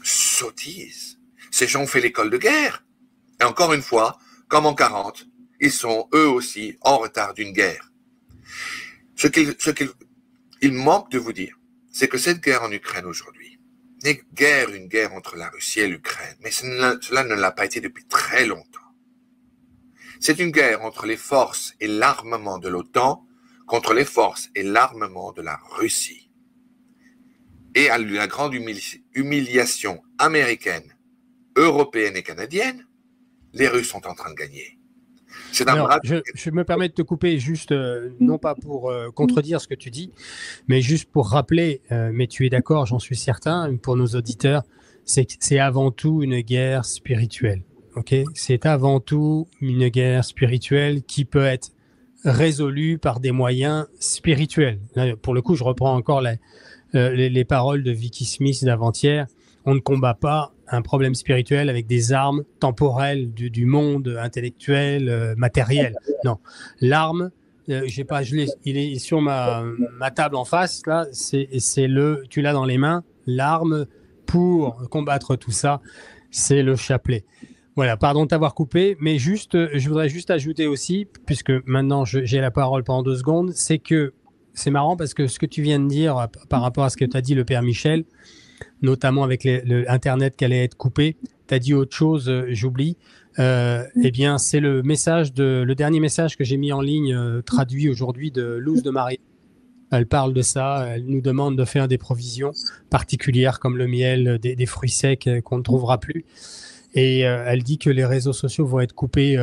sottises? Ces gens ont fait l'école de guerre. Et encore une fois, comme en 40, ils sont eux aussi en retard d'une guerre. Ce qu'il manque de vous dire, c'est que cette guerre en Ukraine aujourd'hui n'est guère une guerre entre la Russie et l'Ukraine, mais cela ne l'a pas été depuis très longtemps. C'est une guerre entre les forces et l'armement de l'OTAN contre les forces et l'armement de la Russie. Et à la grande humiliation américaine, européenne et canadienne, les Russes sont en train de gagner. C'est un je me permets de te couper juste, non pas pour contredire ce que tu dis, mais juste pour rappeler, mais tu es d'accord, j'en suis certain, pour nos auditeurs, c'est avant tout une guerre spirituelle. Okay, c'est avant tout une guerre spirituelle qui peut être résolue par des moyens spirituels. Là, pour le coup, je reprends encore les paroles de Vicky Smith d'avant-hier. On ne combat pas un problème spirituel avec des armes temporelles du monde intellectuel, matériel. Non, l'arme, il est sur ma table en face là. Tu l'as dans les mains. L'arme pour combattre tout ça, c'est le chapelet. Voilà, pardon de t'avoir coupé, mais je voudrais juste ajouter aussi, puisque maintenant j'ai la parole pendant 2 secondes, c'est que c'est marrant parce que ce que tu viens de dire par rapport à ce que tu as dit le père Michel, notamment avec Internet qui allait être coupé, tu as dit autre chose, j'oublie. Eh bien, c'est le dernier message que j'ai mis en ligne, traduit aujourd'hui de Luz de Maria. Elle parle de ça, elle nous demande de faire des provisions particulières comme le miel, des fruits secs qu'on ne trouvera plus. Et elle dit que les réseaux sociaux vont être coupés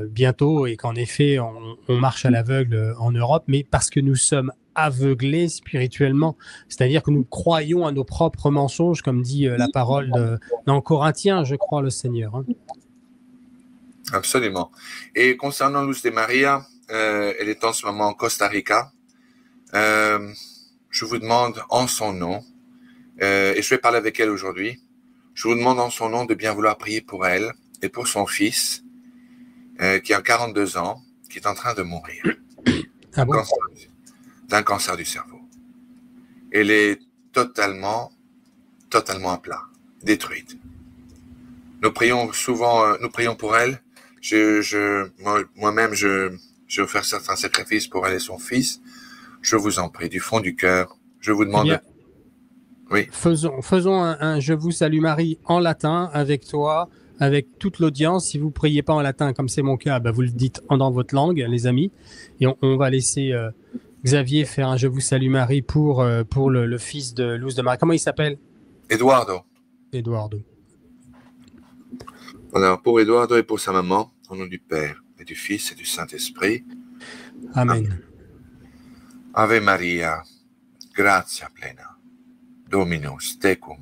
bientôt et qu'en effet, on marche à l'aveugle en Europe, mais parce que nous sommes aveuglés spirituellement. C'est-à-dire que nous croyons à nos propres mensonges, comme dit la parole dans Corinthiens, je crois, le Seigneur. Hein. Absolument. Et concernant Luz de Maria, elle est en ce moment en Costa Rica. Je vous demande en son nom, et je vais parler avec elle aujourd'hui, je vous demande en son nom de bien vouloir prier pour elle et pour son fils, qui a 42 ans, qui est en train de mourir d'un cancer du cerveau. Elle est totalement à plat, détruite. Nous prions pour elle. Moi-même, je vais offrir certains sacrifices pour elle et son fils. Je vous en prie, du fond du cœur, je vous demande... Oui. Faisons un Je vous salue Marie en latin avec toi, avec toute l'audience. Si vous ne priez pas en latin, comme c'est mon cas, vous le dites dans votre langue, les amis. Et on va laisser Xavier faire un Je vous salue Marie pour le fils de Luz de Maria. Comment il s'appelle? Eduardo. Alors, pour Eduardo et pour sa maman, au nom du Père et du Fils et du Saint-Esprit. Amen. Ave Maria, gratia plena. Dominus tecum,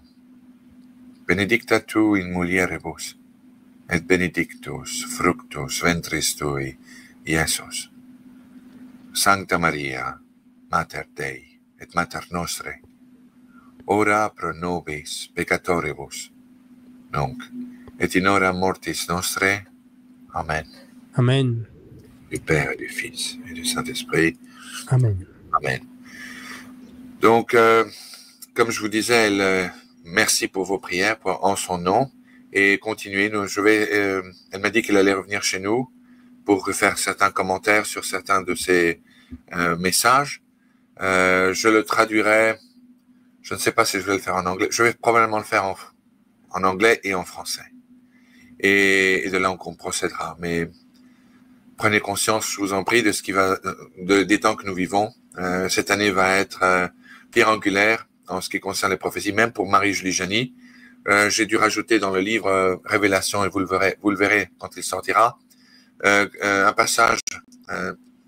benedicta tu in mulieribus, et benedictus fructus ventris tui, Iesus. Sancta Maria, Mater Dei, et Mater Nostre, ora pro nobis peccatoribus, nunc, et in hora mortis nostre. Amen. Amen. Du Père et du Fils et du Saint-Esprit. Amen. Amen. Donc, comme je vous disais, merci pour vos prières en son nom et continuez. Elle m'a dit qu'elle allait revenir chez nous pour faire certains commentaires sur certains de ces messages. Je le traduirai. Je ne sais pas si je vais le faire en anglais. Je vais probablement le faire en anglais et en français. Et de là, on procédera. Mais prenez conscience, je vous en prie, de ce qui va, des temps que nous vivons. Cette année va être pierre angulaire en ce qui concerne les prophéties, même pour Marie-Julie Janis. J'ai dû rajouter dans le livre Révélation, et vous le verrez quand il sortira, un passage,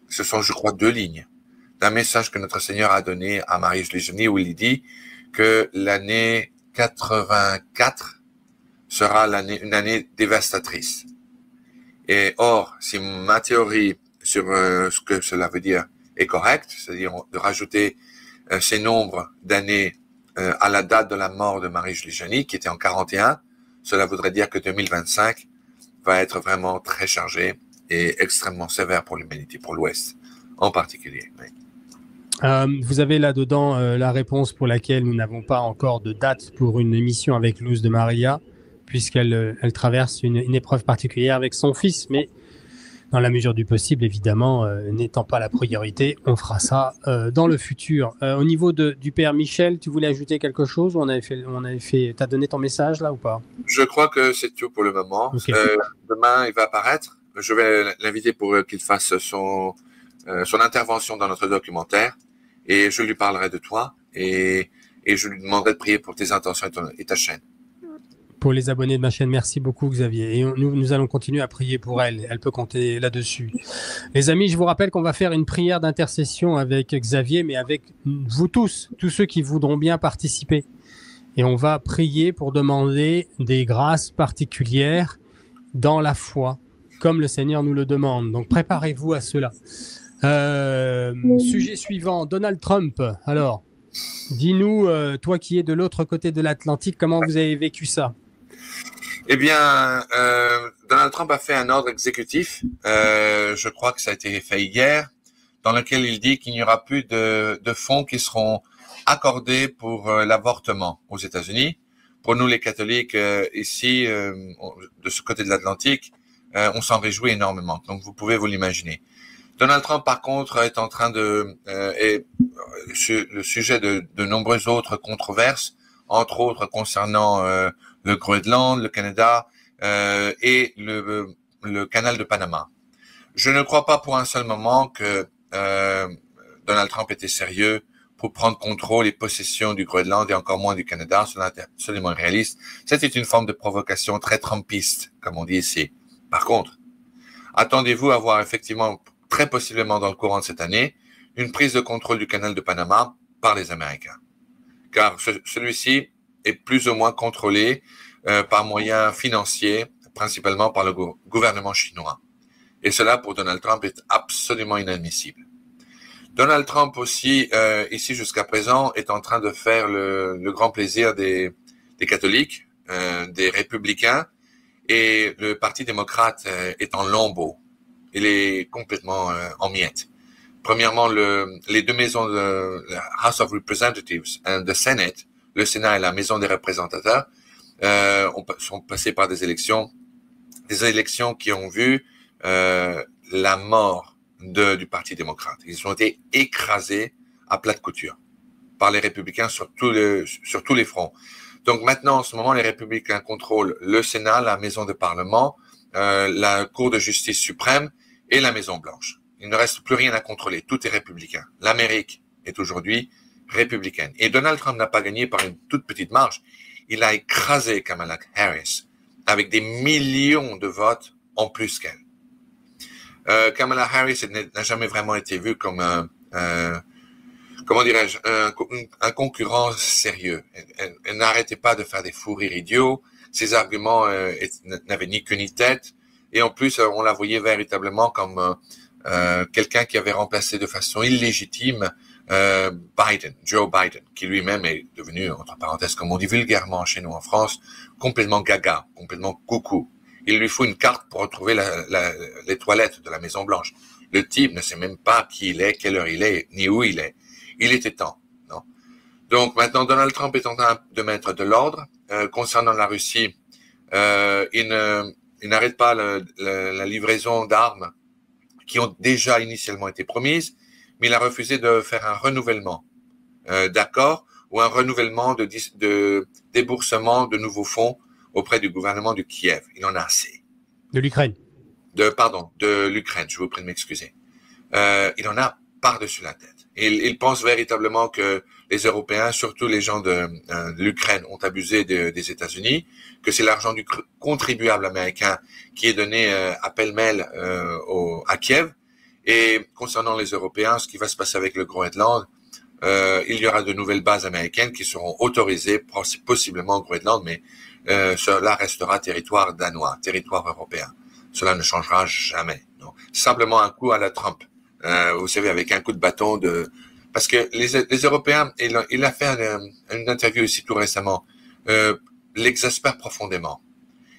ce sont, je crois, 2 lignes, d'un message que notre Seigneur a donné à Marie-Julie Janis, où il dit que l'année 84 sera une année dévastatrice. Et or, si ma théorie sur ce que cela veut dire est correcte, c'est-à-dire de rajouter ces nombres d'années à la date de la mort de Marie-Julie Janis, qui était en 41, cela voudrait dire que 2025 va être vraiment très chargé et extrêmement sévère pour l'humanité, pour l'Ouest en particulier. Oui. Vous avez là-dedans la réponse pour laquelle nous n'avons pas encore de date pour une émission avec Luz de Maria, puisqu'elle traverse une épreuve particulière avec son fils, mais dans la mesure du possible, évidemment, n'étant pas la priorité, on fera ça dans le futur. Au niveau du Père Michel, tu voulais ajouter quelque chose? T'as donné ton message là ou pas? Je crois que c'est tout pour le moment. Okay. Demain, il va apparaître. Je vais l'inviter pour qu'il fasse son intervention dans notre documentaire et je lui parlerai de toi et je lui demanderai de prier pour tes intentions et ta chaîne. Pour les abonnés de ma chaîne, merci beaucoup Xavier. Et nous allons continuer à prier pour elle. Elle peut compter là-dessus. Les amis, je vous rappelle qu'on va faire une prière d'intercession avec Xavier, mais avec vous tous ceux qui voudront bien participer. Et on va prier pour demander des grâces particulières dans la foi, comme le Seigneur nous le demande. Donc préparez-vous à cela. Sujet suivant, Donald Trump. Alors, dis-nous, toi qui es de l'autre côté de l'Atlantique, comment vous avez vécu ça? Eh bien, Donald Trump a fait un ordre exécutif, je crois que ça a été fait hier, dans lequel il dit qu'il n'y aura plus de fonds qui seront accordés pour l'avortement aux États-Unis. Pour nous, les catholiques, ici, de ce côté de l'Atlantique, on s'en réjouit énormément. Donc, vous pouvez vous l'imaginer. Donald Trump, par contre, est en train est le sujet de nombreuses autres controverses, entre autres concernant le Groenland, le Canada et le canal de Panama. Je ne crois pas pour un seul moment que Donald Trump était sérieux pour prendre contrôle et possession du Groenland et encore moins du Canada. Cela est absolument irréaliste. C'était une forme de provocation très trumpiste, comme on dit ici. Par contre, attendez-vous à voir effectivement, très possiblement dans le courant de cette année, une prise de contrôle du canal de Panama par les Américains. Car celui-ci est plus ou moins contrôlé par moyens financiers, principalement par le gouvernement chinois. Et cela, pour Donald Trump, est absolument inadmissible. Donald Trump aussi, ici jusqu'à présent, est en train de faire le grand plaisir des catholiques, des républicains, et le Parti démocrate est en lambeaux. Il est complètement en miettes. Premièrement, les deux maisons de la House of Representatives et le Senate, le Sénat et la Maison des représentateurs, sont passés par des élections qui ont vu la mort du Parti démocrate. Ils ont été écrasés à plat de couture par les républicains sur tous les fronts. Donc maintenant, en ce moment, les républicains contrôlent le Sénat, la Maison de Parlement, la Cour de justice suprême et la Maison Blanche. Il ne reste plus rien à contrôler. Tout est républicain. L'Amérique est aujourd'hui républicaine. Et Donald Trump n'a pas gagné par une toute petite marge. Il a écrasé Kamala Harris avec des millions de votes en plus qu'elle. Kamala Harris n'a jamais vraiment été vue comme comment dirais-je, un concurrent sérieux. Elle n'arrêtait pas de faire des fous rires idiots. Ses arguments n'avaient ni queue ni tête. Et en plus, on la voyait véritablement comme quelqu'un qui avait remplacé de façon illégitime Joe Biden, qui lui-même est devenu, entre parenthèses, comme on dit vulgairement chez nous en France, complètement gaga, complètement coucou. Il lui faut une carte pour retrouver les toilettes de la Maison Blanche. Le type ne sait même pas qui il est, quelle heure il est, ni où il est. Il était temps, non? Donc maintenant, Donald Trump est en train de mettre de l'ordre. Concernant la Russie, il n'arrête pas la livraison d'armes qui ont déjà initialement été promises, mais il a refusé de faire un renouvellement d'accord ou un renouvellement de déboursement de nouveaux fonds auprès du gouvernement de Kiev. Il en a assez. De l'Ukraine. De l'Ukraine, je vous prie de m'excuser. Il en a par-dessus la tête. Ils pensent véritablement que les Européens, surtout les gens de l'Ukraine, ont abusé des États-Unis, que c'est l'argent du contribuable américain qui est donné à pêle-mêle à Kiev. Et concernant les Européens, ce qui va se passer avec le Groenland, il y aura de nouvelles bases américaines qui seront autorisées, possiblement au Groenland, mais cela restera territoire danois, territoire européen. Cela ne changera jamais. Non. Simplement un coup à la Trump. Vous savez, avec un coup de bâton parce que les Européens, il a fait une interview ici tout récemment, l'exaspère profondément.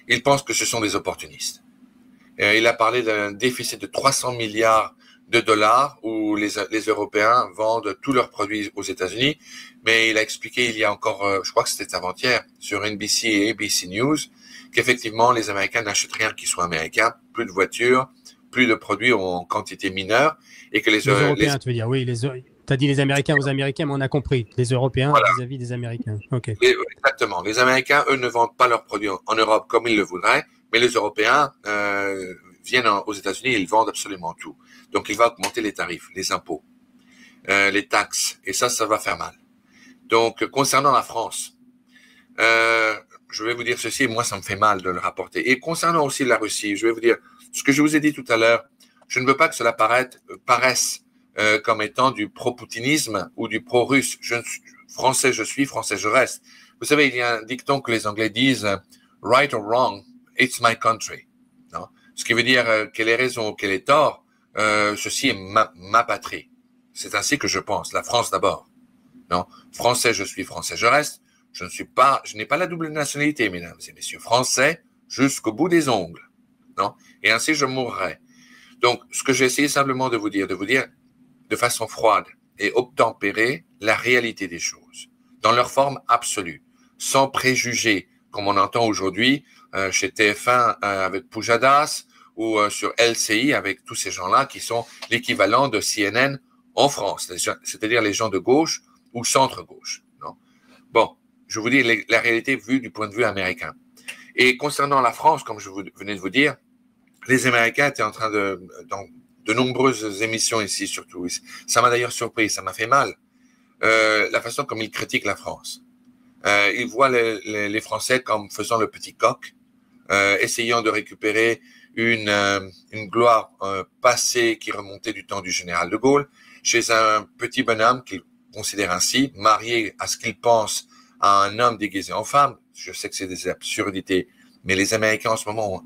Il pense que ce sont des opportunistes. Il a parlé d'un déficit de 300 milliards de dollars où les Européens vendent tous leurs produits aux États-Unis, mais il a expliqué il y a encore, je crois que c'était avant-hier, sur NBC et ABC News, qu'effectivement les Américains n'achètent rien qui soit américain, plus de voitures, plus de produits en quantité mineure, et que les Européens, tu veux dire, oui, t'as dit les Américains aux Américains, mais on a compris, les Européens voilà. Vis-à-vis des Américains. Okay. Exactement. Les Américains, eux, ne vendent pas leurs produits en Europe comme ils le voudraient, mais les Européens viennent aux États-Unis, ils vendent absolument tout. Donc, il va augmenter les tarifs, les impôts, les taxes, et ça va faire mal. Donc, concernant la France, je vais vous dire ceci, moi, ça me fait mal de le rapporter. Et concernant aussi la Russie, je vais vous dire, ce que je vous ai dit tout à l'heure, je ne veux pas que cela paraisse comme étant du pro-poutinisme ou du pro-russe. Français je suis, français je reste. Vous savez, il y a un dicton que les Anglais disent « right or wrong, it's my country ». Ce qui veut dire quelle est raison, quel est tort, ceci est ma patrie. C'est ainsi que je pense. La France d'abord. Non, français je suis, français je reste. Je n'ai pas la double nationalité, mesdames et messieurs. Français jusqu'au bout des ongles. Non, et ainsi je mourrai. Donc, ce que j'ai essayé simplement de vous dire de façon froide et obtempérée la réalité des choses, dans leur forme absolue, sans préjugés, comme on entend aujourd'hui chez TF1 avec Pujadas ou sur LCI avec tous ces gens-là qui sont l'équivalent de CNN en France, c'est-à-dire les gens de gauche ou centre-gauche. Non. Bon, je vous dis la réalité vue du point de vue américain. Et concernant la France, comme je venais de vous dire, les Américains étaient en train dans de nombreuses émissions ici, surtout. Ça m'a d'ailleurs surpris, ça m'a fait mal. La façon comme ils critiquent la France. Ils voient les Français comme faisant le petit coq, essayant de récupérer une gloire passée qui remontait du temps du général de Gaulle, chez un petit bonhomme qu'ils considèrent ainsi, marié à ce qu'ils pensent à un homme déguisé en femme. Je sais que c'est des absurdités, mais les Américains en ce moment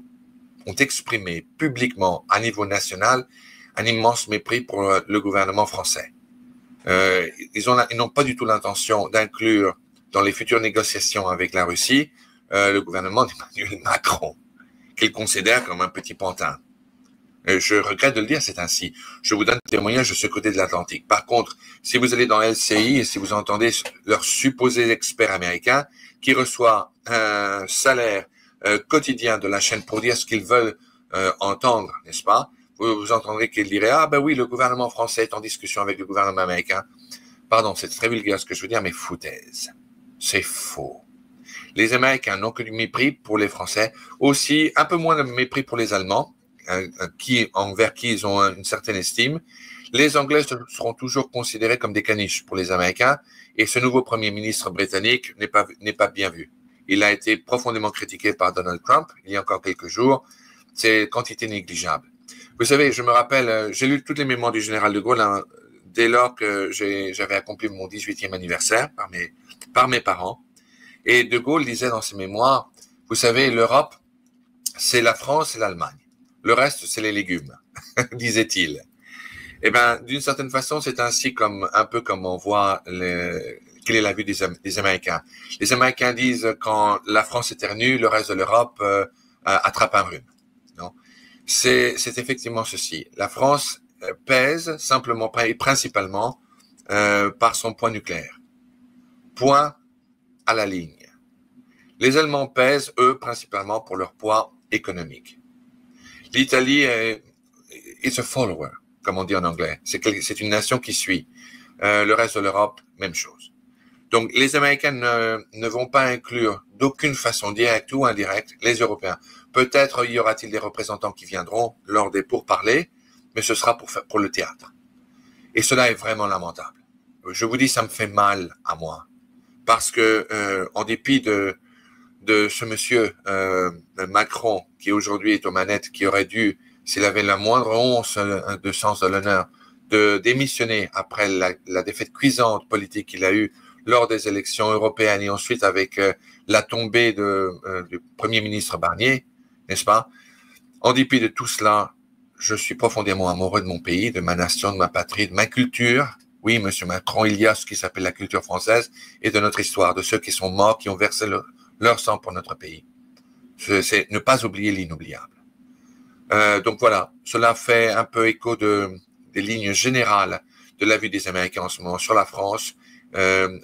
ont exprimé publiquement à niveau national un immense mépris pour le gouvernement français. Ils n'ont pas du tout l'intention d'inclure dans les futures négociations avec la Russie le gouvernement d'Emmanuel Macron, qu'ils considèrent comme un petit pantin. Je regrette de le dire, c'est ainsi. Je vous donne témoignage de ce côté de l'Atlantique. Par contre, si vous allez dans LCI et si vous entendez leur supposé expert américain qui reçoit un salaire quotidien de la chaîne pour dire ce qu'ils veulent entendre, n'est-ce pas? Vous entendrez qu'ils diraient « Ah ben oui, le gouvernement français est en discussion avec le gouvernement américain. » Pardon, c'est très vulgaire ce que je veux dire, mais foutaise. C'est faux. Les Américains n'ont que du mépris pour les Français, aussi un peu moins de mépris pour les Allemands, envers qui ils ont une certaine estime. Les Anglais seront toujours considérés comme des caniches pour les Américains, et ce nouveau Premier ministre britannique n'est pas bien vu. Il a été profondément critiqué par Donald Trump il y a encore quelques jours. C'est quantité négligeable. Vous savez, je me rappelle, j'ai lu toutes les mémoires du général de Gaulle dès lors que j'avais accompli mon 18e anniversaire par mes parents. Et de Gaulle disait dans ses mémoires, vous savez, l'Europe, c'est la France et l'Allemagne. Le reste, c'est les légumes, disait-il. Eh ben, d'une certaine façon, c'est ainsi un peu comme on voit quelle est la vue des Américains. Les Américains disent quand la France éternue, le reste de l'Europe attrape un rhume. Non, c'est effectivement ceci. La France pèse simplement et principalement par son poids nucléaire. Point à la ligne. Les Allemands pèsent, eux, principalement pour leur poids économique. L'Italie is a follower, comme on dit en anglais. C'est une nation qui suit. Le reste de l'Europe, même chose. Donc, les Américains ne vont pas inclure d'aucune façon, directe ou indirecte, les Européens. Peut-être y aura-t-il des représentants qui viendront lors des pourparlers, mais ce sera pour le théâtre. Et cela est vraiment lamentable. Je vous dis, ça me fait mal à moi. Parce que, en dépit de ce monsieur Macron, qui aujourd'hui est aux manettes, qui aurait dû, s'il avait la moindre once de sens de l'honneur, de démissionner après la défaite cuisante politique qu'il a eue lors des élections européennes et ensuite avec la tombée du Premier ministre Barnier, n'est-ce pas? En dépit de tout cela, je suis profondément amoureux de mon pays, de ma nation, de ma patrie, de ma culture. Oui, monsieur Macron, il y a ce qui s'appelle la culture française et de notre histoire, de ceux qui sont morts, qui ont versé leur sang pour notre pays. C'est ne pas oublier l'inoubliable. Donc voilà, cela fait un peu écho des lignes générales de la vue des Américains en ce moment sur la France, de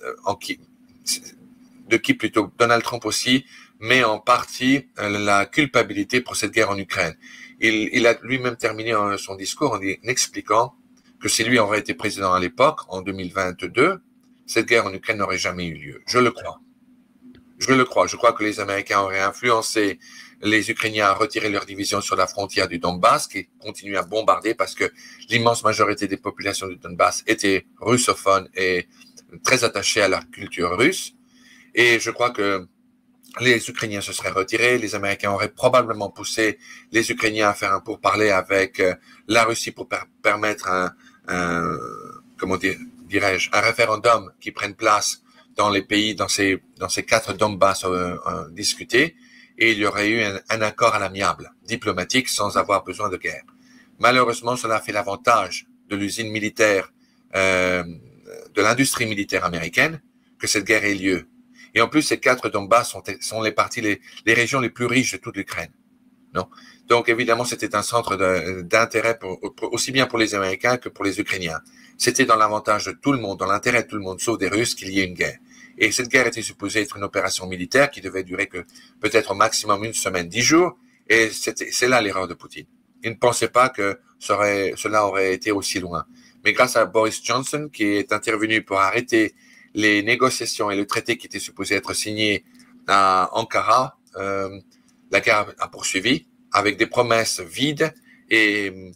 qui plutôt Donald Trump aussi, mais en partie la culpabilité pour cette guerre en Ukraine. Il a lui-même terminé son discours en expliquant que si lui aurait été président à l'époque, en 2022, cette guerre en Ukraine n'aurait jamais eu lieu. Je le crois. Je le crois. Je crois que les Américains auraient influencé les Ukrainiens à retirer leur division sur la frontière du Donbass, qui continue à bombarder parce que l'immense majorité des populations du Donbass étaient russophones et très attachées à leur culture russe. Et je crois que les Ukrainiens se seraient retirés, les Américains auraient probablement poussé les Ukrainiens à faire un pourparler avec la Russie pour permettre comment dirais-je, un référendum qui prenne place dans les pays, dans ces 4 Donbass discutés, et il y aurait eu un accord à l'amiable, diplomatique, sans avoir besoin de guerre. Malheureusement, cela a fait l'avantage de l'usine militaire, de l'industrie militaire américaine, que cette guerre ait lieu. Et en plus, ces 4 Donbass sont les régions les plus riches de toute l'Ukraine. Non. Donc, évidemment, c'était un centre d'intérêt aussi bien pour les Américains que pour les Ukrainiens. C'était dans l'avantage de tout le monde, dans l'intérêt de tout le monde, sauf des Russes, qu'il y ait une guerre. Et cette guerre était supposée être une opération militaire qui devait durer que peut-être au maximum 1 semaine, 10 jours. Et c'est là l'erreur de Poutine. Il ne pensait pas que cela aurait été aussi loin. Mais grâce à Boris Johnson, qui est intervenu pour arrêter les négociations et le traité qui était supposé être signé à Ankara, la guerre a poursuivi avec des promesses vides et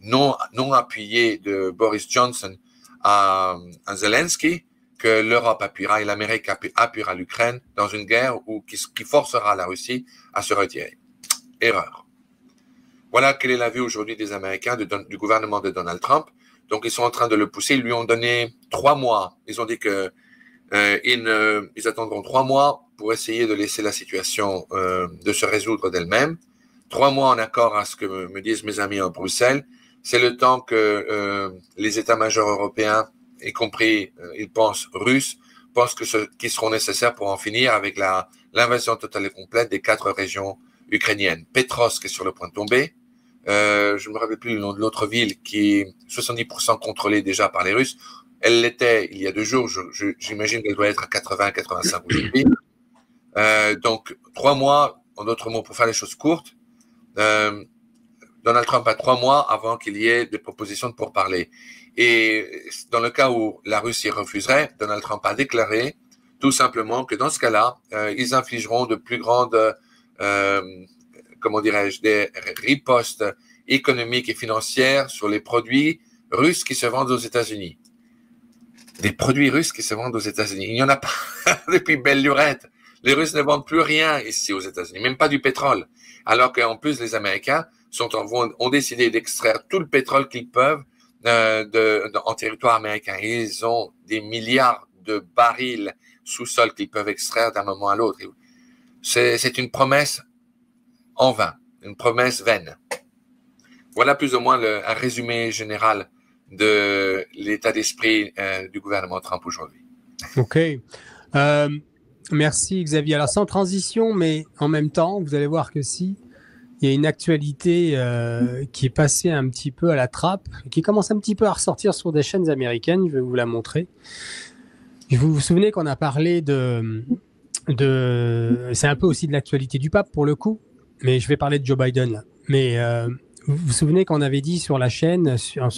non appuyées de Boris Johnson à Zelensky, que l'Europe appuiera et l'Amérique appuiera l'Ukraine dans une guerre qui forcera la Russie à se retirer. Erreur. Voilà quelle est la vue aujourd'hui des Américains, du gouvernement de Donald Trump. Donc, ils sont en train de le pousser. Ils lui ont donné 3 mois. Ils ont dit que ils attendront 3 mois pour essayer de laisser la situation de se résoudre d'elle-même. 3 mois en accord à ce que me disent mes amis en Bruxelles. C'est le temps que les états-majors européens, y compris, ils pensent russes, pensent qu'ils seront nécessaires pour en finir avec l'invasion totale et complète des 4 régions ukrainiennes. Petrovsk est sur le point de tomber. Je ne me rappelle plus le nom de l'autre ville qui est 70% contrôlée déjà par les Russes. Elle l'était il y a 2 jours. J'imagine qu'elle doit être à 80-85 aujourd'hui. Donc, 3 mois, en d'autres mots, pour faire les choses courtes. Donald Trump a 3 mois avant qu'il y ait des propositions de pourparlers. Et dans le cas où la Russie refuserait, Donald Trump a déclaré tout simplement que dans ce cas-là, ils infligeront de plus grandes, comment dirais-je, des ripostes économiques et financières sur les produits russes qui se vendent aux États-Unis. Des produits russes qui se vendent aux États-Unis. Il n'y en a pas depuis belle lurette. Les Russes ne vendent plus rien ici aux États-Unis, même pas du pétrole. Alors qu'en plus, les Américains ont décidé d'extraire tout le pétrole qu'ils peuvent en territoire américain. Ils ont des milliards de barils sous-sol qu'ils peuvent extraire d'un moment à l'autre. C'est une promesse en vain, une promesse vaine. Voilà plus ou moins un résumé général de l'état d'esprit du gouvernement Trump aujourd'hui. OK. Merci Xavier. Alors sans transition, mais en même temps, vous allez voir que il y a une actualité qui est passée un petit peu à la trappe, qui commence un petit peu à ressortir sur des chaînes américaines. Je vais vous la montrer. Vous vous souvenez qu'on a parlé c'est un peu aussi de l'actualité du pape pour le coup, mais je vais parler de Joe Biden là. Mais vous vous souvenez qu'on avait dit sur la chaîne,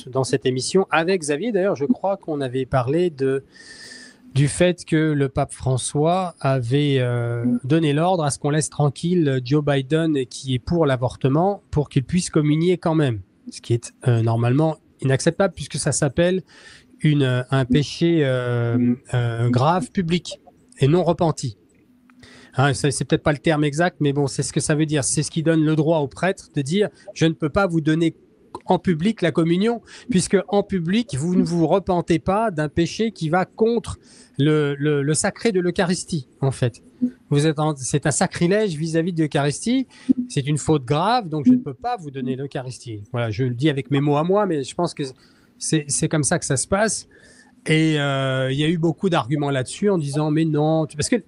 dans cette émission, avec Xavier d'ailleurs, je crois qu'on avait parlé du fait que le pape François avait donné l'ordre à ce qu'on laisse tranquille Joe Biden qui est pour l'avortement pour qu'il puisse communier quand même, ce qui est normalement inacceptable puisque ça s'appelle un péché grave public et non repenti. Hein, c'est peut-être pas le terme exact, mais bon, c'est ce que ça veut dire. C'est ce qui donne le droit au prêtre de dire « je ne peux pas vous donner en public la communion, puisque en public, vous ne vous repentez pas d'un péché qui va contre le sacré de l'Eucharistie, en fait. C'est un sacrilège vis-à-vis de l'Eucharistie, c'est une faute grave, donc je ne peux pas vous donner l'Eucharistie. » Voilà, je le dis avec mes mots à moi, mais je pense que c'est comme ça que ça se passe. Et il y a eu beaucoup d'arguments là-dessus en disant « mais non », parce que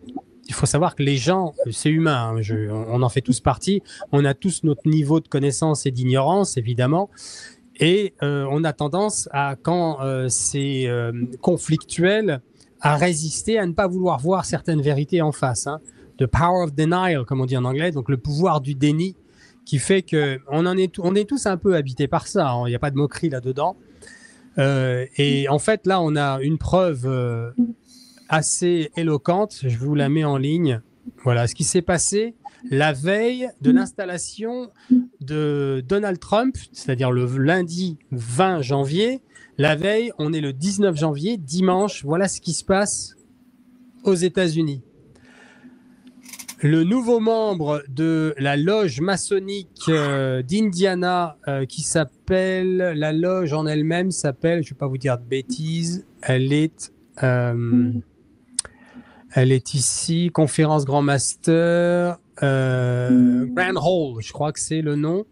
il faut savoir que les gens, c'est humain, hein, on en fait tous partie, on a tous notre niveau de connaissance et d'ignorance, évidemment, et on a tendance à, quand c'est conflictuel, à résister, à ne pas vouloir voir certaines vérités en face. Hein. The power of denial, comme on dit en anglais, donc le pouvoir du déni, qui fait qu'on est tous un peu habités par ça, hein, il n'y a pas de moquerie là-dedans. Et en fait, là, on a une preuve assez éloquente, je vous la mets en ligne. Voilà ce qui s'est passé la veille de l'installation de Donald Trump, c'est-à-dire le lundi 20 janvier. La veille, on est le 19 janvier, dimanche. Voilà ce qui se passe aux États-Unis. Le nouveau membre de la loge maçonnique d'Indiana, qui s'appelle, la loge en elle-même s'appelle, je ne vais pas vous dire de bêtises, elle est ici, conférence Grand Master, Grand Hall, je crois que c'est le nom.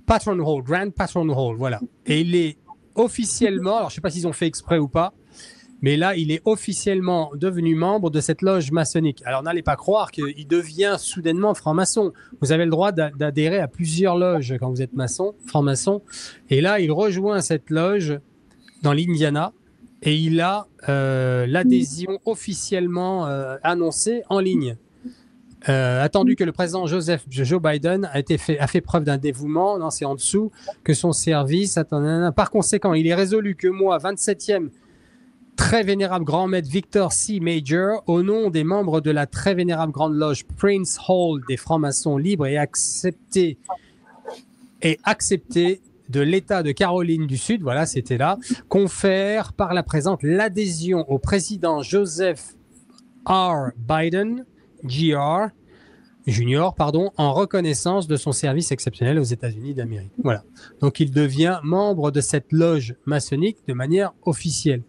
Patron Hall, Grand Patron Hall, voilà. Et il est officiellement, alors je ne sais pas s'ils ont fait exprès ou pas, mais là, il est officiellement devenu membre de cette loge maçonnique. Alors, n'allez pas croire qu'il devient soudainement franc-maçon. Vous avez le droit d'adhérer à plusieurs loges quand vous êtes maçon, franc-maçon. Et là, il rejoint cette loge dans l'Indiana. Et il a l'adhésion officiellement annoncée en ligne. Attendu que le président Joe Biden a fait preuve d'un dévouement, non, c'est en dessous, que son service, par conséquent, il est résolu que moi, 27e très vénérable grand maître Victor C. Major, au nom des membres de la très vénérable grande loge Prince Hall des francs-maçons libres et accepté de l'État de Caroline du Sud, voilà, c'était là, confère par la présente l'adhésion au président Joseph R. Biden, Junior, en reconnaissance de son service exceptionnel aux États-Unis d'Amérique. Voilà. Donc, il devient membre de cette loge maçonnique de manière officielle.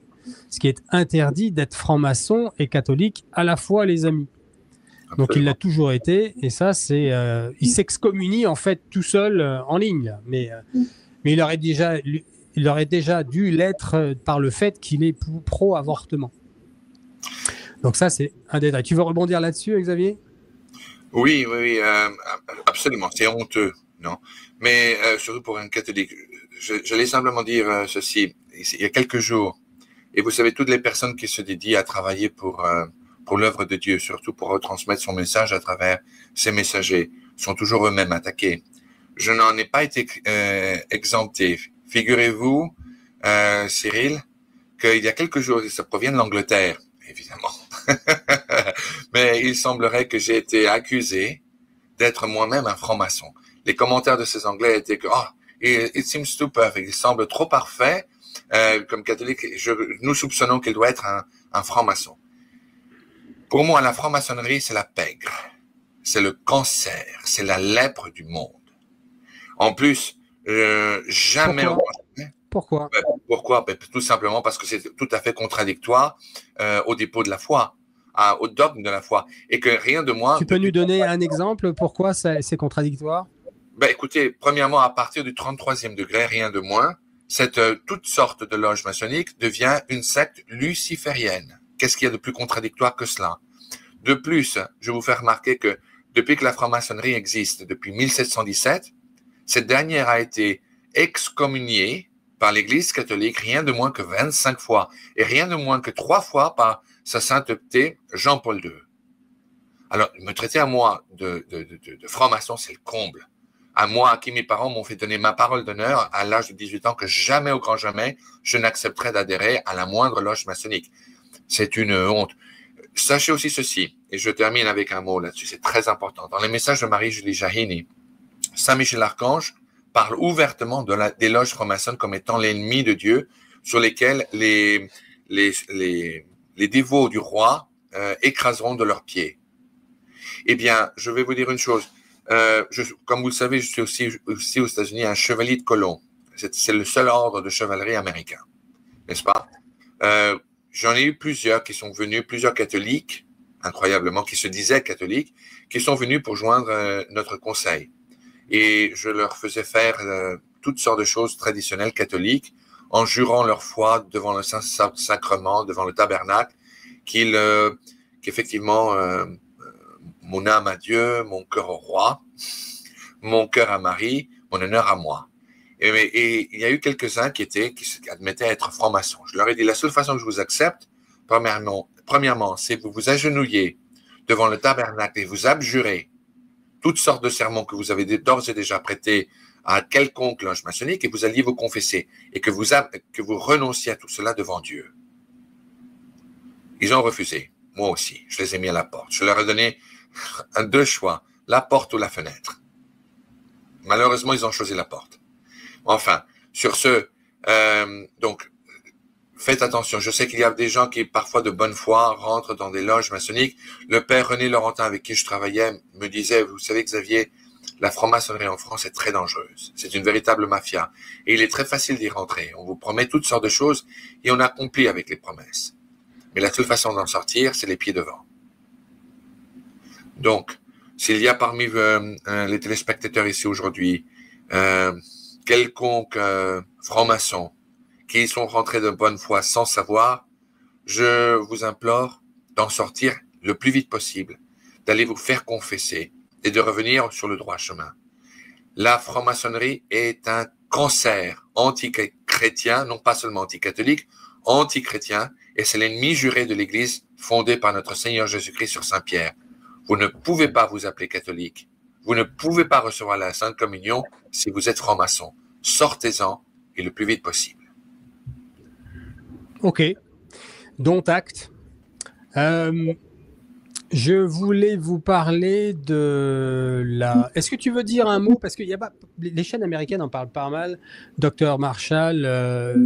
Ce qui est interdit d'être franc-maçon et catholique à la fois, les amis. Absolument. Donc, il l'a toujours été, et ça, c'est... il s'excommunie, en fait, tout seul en ligne, mais il aurait déjà dû l'être par le fait qu'il est pro-avortement. Donc ça, c'est un détail. Tu veux rebondir là-dessus, Xavier? Oui, absolument. C'est honteux, non? Mais surtout pour un catholique. J'allais simplement dire ceci. Il y a quelques jours, et vous savez, toutes les personnes qui se dédient à travailler pour l'œuvre de Dieu, surtout pour retransmettre son message à travers ses messagers, sont toujours eux-mêmes attaqués. Je n'en ai pas été exempté. Figurez-vous, Cyril, qu'il y a quelques jours, et ça provient de l'Angleterre, évidemment, mais il semblerait que j'ai été accusé d'être moi-même un franc-maçon. Les commentaires de ces Anglais étaient que it seems too perfect, il semble trop parfait. Comme catholique, nous soupçonnons qu'il doit être un franc-maçon. Pour moi, la franc-maçonnerie, c'est la pègre, c'est le cancer, c'est la lèpre du monde. En plus, jamais... Pourquoi? Pourquoi? Tout simplement parce que c'est tout à fait contradictoire au dépôt de la foi, au dogme de la foi, et que rien de moins... Tu peux nous donner un exemple pourquoi c'est contradictoire? Écoutez, premièrement, à partir du 33e degré, rien de moins, toute sorte de loge maçonnique devient une secte luciférienne. Qu'est-ce qu'il y a de plus contradictoire que cela? De plus, je vous fais remarquer que depuis que la franc-maçonnerie existe, depuis 1717, cette dernière a été excommuniée par l'Église catholique rien de moins que 25 fois et rien de moins que 3 fois par sa sainteté Jean-Paul II. Alors, me traiter à moi de franc-maçon, c'est le comble. À moi, à qui mes parents m'ont fait donner ma parole d'honneur à l'âge de 18 ans que jamais, au grand jamais, je n'accepterai d'adhérer à la moindre loge maçonnique. C'est une honte. Sachez aussi ceci, et je termine avec un mot là-dessus, c'est très important. Dans les messages de Marie-Julie Jahini, Saint Michel Archange parle ouvertement des loges franc-maçonnes comme étant l'ennemi de Dieu, sur lesquels les dévots du roi écraseront de leurs pieds. Eh bien, je vais vous dire une chose. Comme vous le savez, je suis aussi aux États-Unis un chevalier de colon. C'est le seul ordre de chevalerie américain, n'est-ce pas? J'en ai eu plusieurs qui sont venus, plusieurs catholiques, incroyablement, qui se disaient catholiques, qui sont venus pour joindre notre conseil. Et je leur faisais faire toutes sortes de choses traditionnelles catholiques, en jurant leur foi devant le Saint-Sacrement, devant le tabernacle, qu'effectivement, mon âme à Dieu, mon cœur au roi, mon cœur à Marie, mon honneur à moi. Et il y a eu quelques-uns qui admettaient être francs-maçons. Je leur ai dit, la seule façon que je vous accepte, premièrement, c'est que vous vous agenouillez devant le tabernacle et vous abjurez toutes sortes de sermons que vous avez d'ores et déjà prêtés à quelconque loge maçonnique et vous alliez vous confesser et que vous renonciez à tout cela devant Dieu. Ils ont refusé. Moi aussi. Je les ai mis à la porte. Je leur ai donné deux choix, la porte ou la fenêtre. Malheureusement, ils ont choisi la porte. Enfin, sur ce, donc, faites attention. Je sais qu'il y a des gens qui, parfois de bonne foi, rentrent dans des loges maçonniques. Le père René Laurentin, avec qui je travaillais, me disait, vous savez, Xavier, la franc-maçonnerie en France est très dangereuse. C'est une véritable mafia. Et il est très facile d'y rentrer. On vous promet toutes sortes de choses et on accomplit avec les promesses. Mais la seule façon d'en sortir, c'est les pieds devant. Donc, s'il y a parmi les téléspectateurs ici aujourd'hui quelconque franc-maçon qui sont rentrés de bonne foi sans savoir, je vous implore d'en sortir le plus vite possible, d'aller vous faire confesser et de revenir sur le droit chemin. La franc-maçonnerie est un cancer anti-chrétien, non pas seulement anti-catholique, anti-chrétien, et c'est l'ennemi juré de l'Église fondée par notre Seigneur Jésus-Christ sur Saint-Pierre. Vous ne pouvez pas vous appeler catholique. Vous ne pouvez pas recevoir la Sainte Communion si vous êtes franc-maçon. Sortez-en et le plus vite possible. Ok. Dont acte. Je voulais vous parler de la... Est-ce que tu veux dire un mot? Parce que les chaînes américaines en parlent pas mal. Dr. Marshall,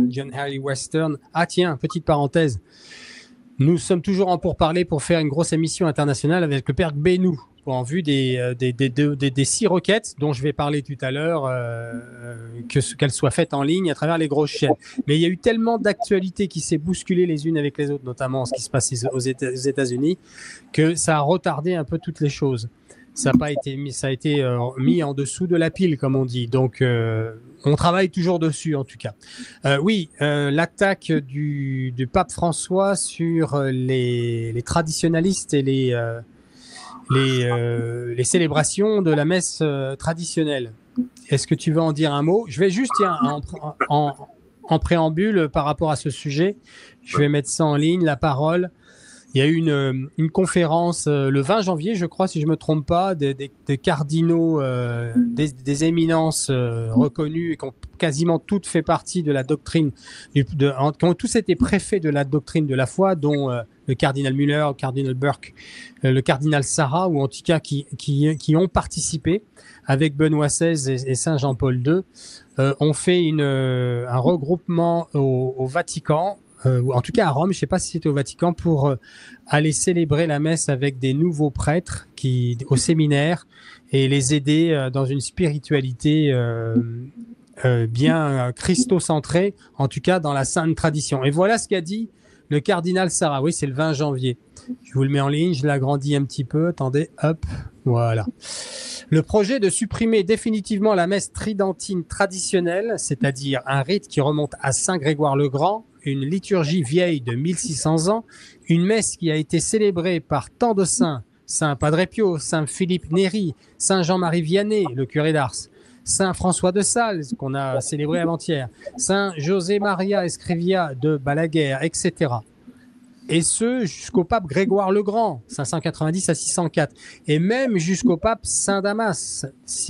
John Harley Western. Ah tiens, petite parenthèse. Nous sommes toujours en pourparlers pour faire une grosse émission internationale avec le père Bénou en vue des 6 requêtes dont je vais parler tout à l'heure, qu'elles soient faites en ligne à travers les grosses chaînes. Mais il y a eu tellement d'actualités qui s'est bousculées les unes avec les autres, notamment ce qui se passe aux États-Unis, que ça a retardé un peu toutes les choses. Ça a été mis en dessous de la pile, comme on dit. Donc, on travaille toujours dessus, en tout cas. L'attaque du pape François sur les traditionalistes et les célébrations de la messe traditionnelle. Est-ce que tu veux en dire un mot? Je vais juste, en préambule par rapport à ce sujet, je vais mettre ça en ligne, la parole. Il y a eu une conférence le 20 janvier, je crois, si je me trompe pas, des cardinaux, des éminences reconnues et qui ont quasiment toutes fait partie de la doctrine, qui ont tous été préfets de la doctrine de la foi, dont le cardinal Muller, le cardinal Burke, le cardinal Sarah, ou en tout cas qui ont participé avec Benoît XVI et Saint Jean-Paul II, ont fait un regroupement au Vatican, ou en tout cas à Rome, je ne sais pas si c'était au Vatican, pour aller célébrer la messe avec des nouveaux prêtres au séminaire et les aider dans une spiritualité bien christocentrée, en tout cas dans la sainte tradition. Et voilà ce qu'a dit le cardinal Sarah. Oui, c'est le 20 janvier. Je vous le mets en ligne, je l'agrandis un petit peu. Attendez, hop, voilà. Le projet de supprimer définitivement la messe tridentine traditionnelle, c'est-à-dire un rite qui remonte à Saint Grégoire le Grand, une liturgie vieille de 1600 ans, une messe qui a été célébrée par tant de saints, Saint Padre Pio, Saint Philippe Néri, Saint Jean-Marie Vianney, le curé d'Ars, Saint François de Sales, qu'on a célébré avant-hier, Saint José Maria Escrivia de Balaguer, etc. Et ce, jusqu'au pape Grégoire le Grand, 590 à 604. Et même jusqu'au pape Saint Damas,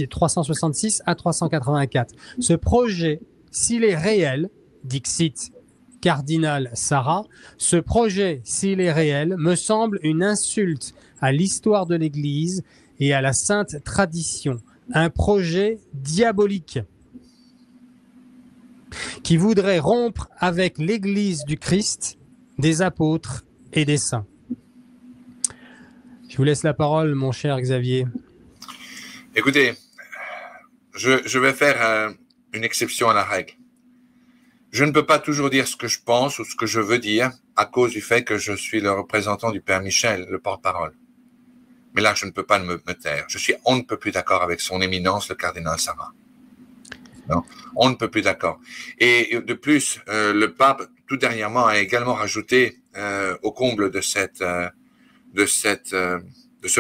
366 à 384. Ce projet, s'il est réel, dixit cardinal Sarah, ce projet, s'il est réel, me semble une insulte à l'histoire de l'Église et à la sainte tradition. Un projet diabolique. qui voudrait rompre avec l'Église du Christ, des apôtres et des saints. Je vous laisse la parole, mon cher Xavier. Écoutez, je vais faire une exception à la règle. Je ne peux pas toujours dire ce que je pense ou ce que je veux dire à cause du fait que je suis le représentant du Père Michel, le porte-parole. Mais là, je ne peux pas me taire. Je suis on ne peut plus d'accord avec son éminence, le cardinal Sarah. Non, on ne peut plus d'accord. Et de plus, le pape, tout dernièrement, a également rajouté au comble de ce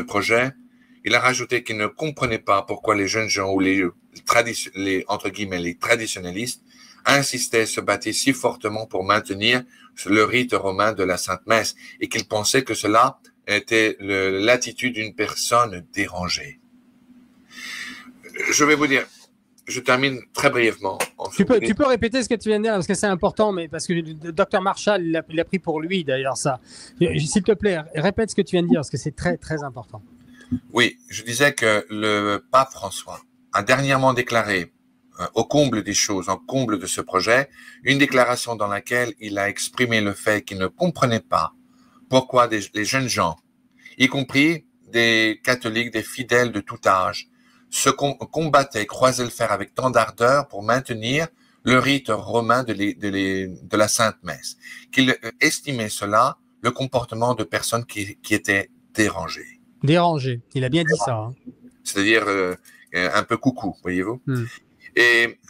projet, il a rajouté qu'il ne comprenait pas pourquoi les jeunes gens ou entre guillemets, les traditionnalistes insistaient, se battaient si fortement pour maintenir le rite romain de la Sainte Messe et qu'il pensait que cela était l'attitude d'une personne dérangée. Je vais vous dire, je termine très brièvement. Tu peux répéter ce que tu viens de dire parce que c'est important, mais parce que le docteur Marshall, il a pris pour lui d'ailleurs ça. S'il te plaît, répète ce que tu viens de dire parce que c'est très très important. Oui, je disais que le pape François a dernièrement déclaré, au comble des choses, au comble de ce projet, une déclaration dans laquelle il a exprimé le fait qu'il ne comprenait pas pourquoi les jeunes gens, y compris des catholiques, des fidèles de tout âge, se combattaient, croisaient le fer avec tant d'ardeur pour maintenir le rite romain de la Sainte Messe, qu'il estimait cela le comportement de personnes qui étaient dérangées. Dérangées, il a bien dit ça. Hein. C'est-à-dire un peu coucou, voyez-vous. Et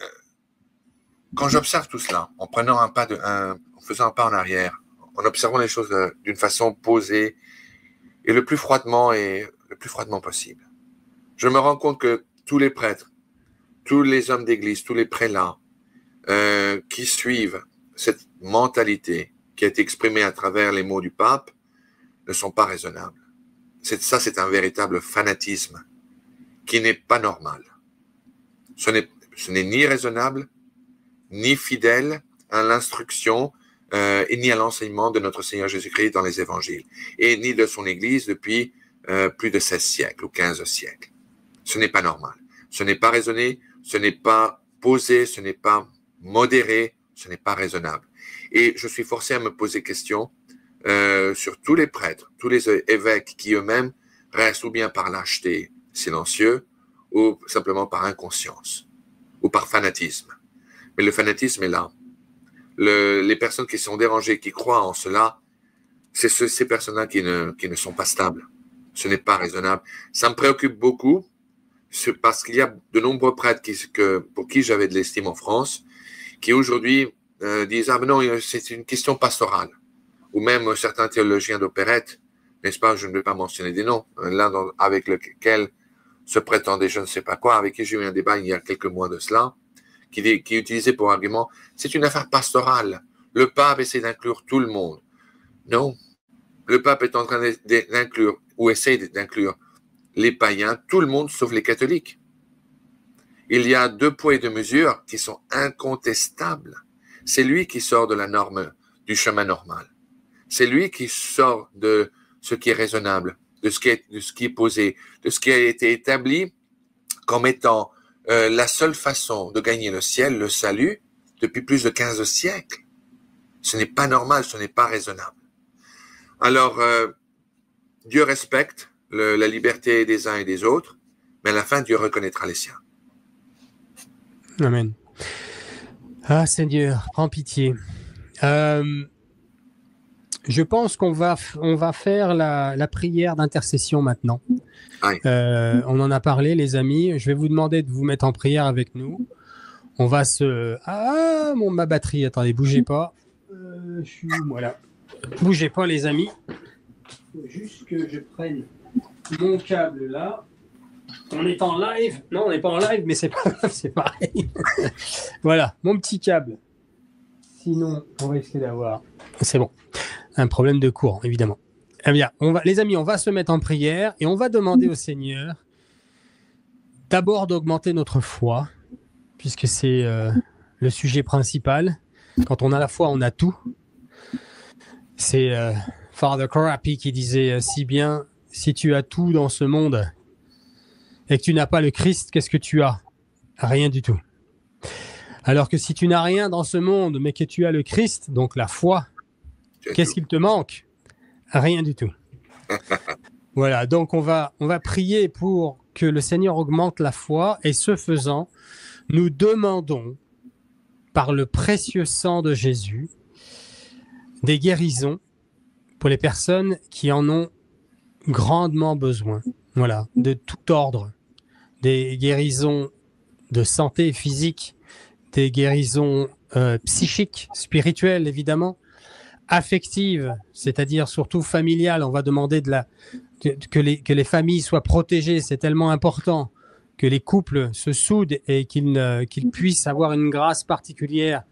quand j'observe tout cela, en faisant un pas en arrière, en observant les choses d'une façon posée et le plus froidement possible, je me rends compte que tous les prêtres, tous les hommes d'église, tous les prélats qui suivent cette mentalité qui a été exprimée à travers les mots du pape ne sont pas raisonnables. C'est un véritable fanatisme qui n'est pas normal. Ce n'est ni raisonnable, ni fidèle à l'instruction et ni à l'enseignement de notre Seigneur Jésus-Christ dans les évangiles, et ni de son Église depuis plus de 16 siècles ou 15 siècles. Ce n'est pas normal. Ce n'est pas raisonné, ce n'est pas posé, ce n'est pas modéré, ce n'est pas raisonnable. Et je suis forcé à me poser question sur tous les prêtres, tous les évêques qui eux-mêmes restent ou bien par lâcheté silencieux ou simplement par inconscience ou par fanatisme. Mais le fanatisme est là. Les personnes qui sont dérangées, qui croient en cela, c'est ces personnes-là qui ne sont pas stables. Ce n'est pas raisonnable. Ça me préoccupe beaucoup parce qu'il y a de nombreux prêtres pour qui j'avais de l'estime en France, qui aujourd'hui disent « Ah, mais non, c'est une question pastorale ». Ou même certains théologiens d'opérette, n'est-ce pas, je ne vais pas mentionner des noms, l'un avec lequel se prétendait je ne sais pas quoi, avec qui j'ai eu un débat il y a quelques mois de cela, qui utilisait pour argument, c'est une affaire pastorale, le pape essaie d'inclure tout le monde. Non, le pape est en train d'inclure, ou essaie d'inclure les païens, tout le monde sauf les catholiques. Il y a 2 poids et 2 mesures qui sont incontestables. C'est lui qui sort de la norme, du chemin normal. C'est lui qui sort de ce qui est raisonnable, de ce qui est posé, de ce qui a été établi comme étant la seule façon de gagner le ciel, le salut, depuis plus de 15 siècles. Ce n'est pas normal, ce n'est pas raisonnable. Alors, Dieu respecte la liberté des uns et des autres, mais à la fin, Dieu reconnaîtra les siens. Amen. Ah, Seigneur, prends pitié. Je pense qu'on va faire la prière d'intercession maintenant. On en a parlé, les amis. Je vais vous demander de vous mettre en prière avec nous. On va se... Ah, ma batterie, attendez, bougez pas. Voilà. Bougez pas, les amis. Il faut juste que je prenne mon câble là. On est en live. Non, on n'est pas en live, mais c'est pas grave, c'est pareil. Voilà, mon petit câble. Sinon, on va essayer d'avoir... C'est bon. Un problème de courant, évidemment. Eh bien, les amis, on va se mettre en prière et on va demander au Seigneur d'abord d'augmenter notre foi, puisque c'est le sujet principal. Quand on a la foi, on a tout. C'est Father Corapi qui disait si bien, si tu as tout dans ce monde et que tu n'as pas le Christ, qu'est-ce que tu as? Rien du tout. Alors que si tu n'as rien dans ce monde, mais que tu as le Christ, donc la foi, qu'est-ce qu'il te manque? Rien du tout. Voilà, donc on va prier pour que le Seigneur augmente la foi, et ce faisant, nous demandons, par le précieux sang de Jésus, des guérisons pour les personnes qui en ont grandement besoin. Voilà, de tout ordre. Des guérisons de santé physique, des guérisons psychiques, spirituelles évidemment, affectives, c'est-à-dire surtout familiales. On va demander que les familles soient protégées, c'est tellement important, que les couples se soudent et qu'ils puissent avoir une grâce particulière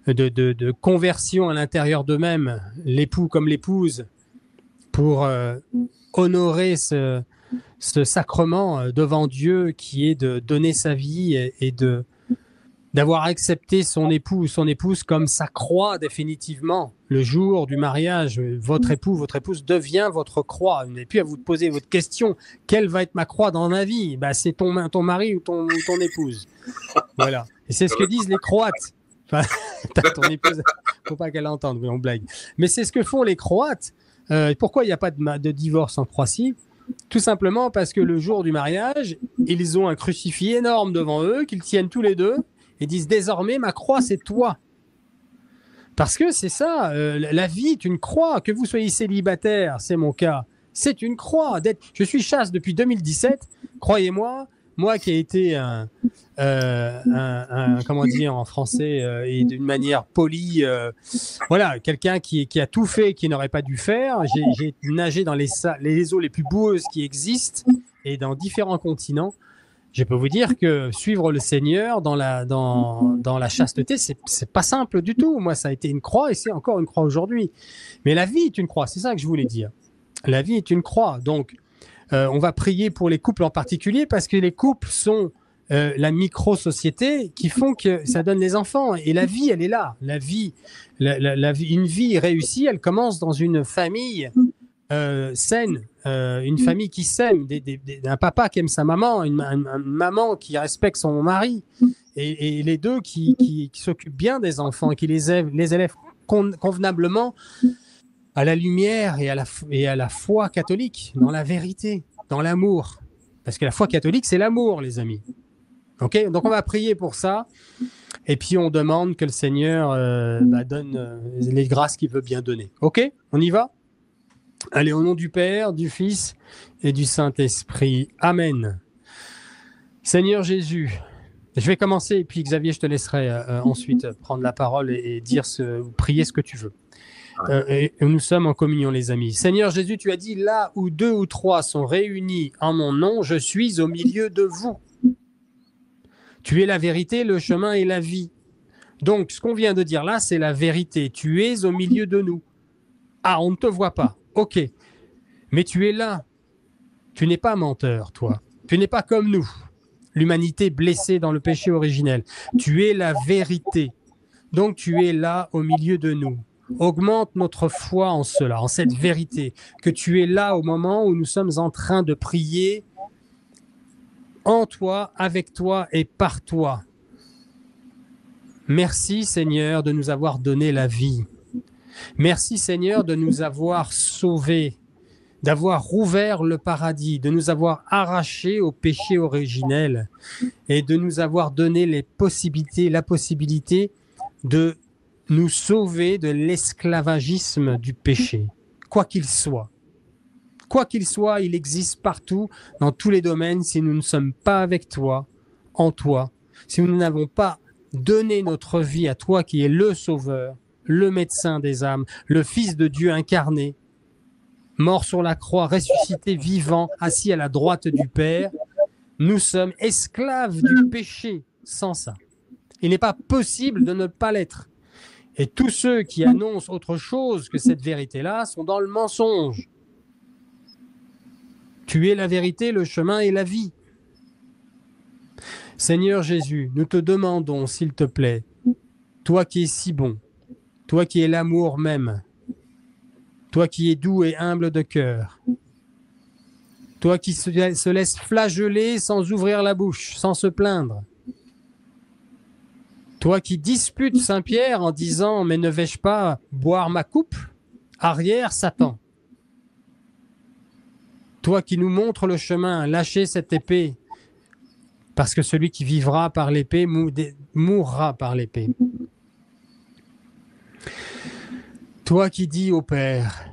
de conversion à l'intérieur d'eux-mêmes, l'époux comme l'épouse, pour honorer ce sacrement devant Dieu qui est de donner sa vie et d'avoir accepté son époux ou son épouse comme sa croix définitivement. Le jour du mariage, votre époux, votre épouse devient votre croix. Vous n'avez plus à vous poser votre question, quelle va être ma croix dans ma vie? C'est ton mari ou ton épouse. Voilà. Et c'est ce que disent les Croates. Enfin, ton épouse, faut pas qu'elle entende, on blague. Mais c'est ce que font les Croates. Pourquoi il n'y a pas de divorce en Croatie? Tout simplement parce que le jour du mariage, ils ont un crucifix énorme devant eux, qu'ils tiennent tous les deux, et disent désormais ma croix c'est toi. Parce que c'est ça, la vie est une croix. Que vous soyez célibataire, c'est mon cas, c'est une croix. Je suis chaste depuis 2017, croyez-moi. Moi qui ai été comment dire en français et d'une manière polie, voilà, quelqu'un qui a tout fait qui n'aurait pas dû faire. J'ai nagé dans les eaux les plus boueuses qui existent et dans différents continents. Je peux vous dire que suivre le Seigneur dans la chasteté, c'est pas simple du tout. Moi, ça a été une croix et c'est encore une croix aujourd'hui. Mais la vie est une croix, c'est ça que je voulais dire. La vie est une croix. Donc, on va prier pour les couples en particulier parce que les couples sont la micro-société qui font que ça donne les enfants. Et la vie, elle est là. La vie, une vie réussie, elle commence dans une famille saine, une famille qui s'aime, un papa qui aime sa maman, une maman qui respecte son mari, et les deux qui s'occupent bien des enfants et qui les élèvent convenablement à la lumière et à la foi catholique, dans la vérité, dans l'amour. Parce que la foi catholique, c'est l'amour, les amis. Okay, donc on va prier pour ça, et puis on demande que le Seigneur donne les grâces qu'il veut bien donner. Ok, on y va? Allez, au nom du Père, du Fils et du Saint-Esprit. Amen. Seigneur Jésus, je vais commencer, et puis Xavier, je te laisserai ensuite prendre la parole et prier ce que tu veux. Et nous sommes en communion, les amis. Seigneur Jésus, tu as dit, là où 2 ou 3 sont réunis en mon nom, je suis au milieu de vous. Tu es la vérité, le chemin et la vie. Donc, ce qu'on vient de dire là, c'est la vérité. Tu es au milieu de nous. Ah, on ne te voit pas. Ok. Mais tu es là. Tu n'es pas menteur, toi. Tu n'es pas comme nous, l'humanité blessée dans le péché originel. Tu es la vérité. Donc, tu es là au milieu de nous. Augmente notre foi en cela, en cette vérité, que tu es là au moment où nous sommes en train de prier en toi, avec toi et par toi. Merci Seigneur de nous avoir donné la vie. Merci Seigneur de nous avoir sauvés, d'avoir rouvert le paradis, de nous avoir arrachés au péché originel et de nous avoir donné la possibilité de nous sauver de l'esclavagisme du péché, quoi qu'il soit. Quoi qu'il soit, il existe partout, dans tous les domaines, si nous ne sommes pas avec toi, en toi, si nous n'avons pas donné notre vie à toi qui es le Sauveur, le médecin des âmes, le Fils de Dieu incarné, mort sur la croix, ressuscité, vivant, assis à la droite du Père, nous sommes esclaves du péché sans ça. Il n'est pas possible de ne pas l'être. Et tous ceux qui annoncent autre chose que cette vérité-là sont dans le mensonge. Tu es la vérité, le chemin et la vie. Seigneur Jésus, nous te demandons, s'il te plaît, toi qui es si bon, toi qui es l'amour même, toi qui es doux et humble de cœur, toi qui se laisse flageller sans ouvrir la bouche, sans se plaindre. Toi qui disputes Saint-Pierre en disant « Mais ne vais-je pas boire ma coupe ?» Arrière, Satan. Toi qui nous montres le chemin, lâchez cette épée, parce que celui qui vivra par l'épée mourra par l'épée. Toi qui dis au Père,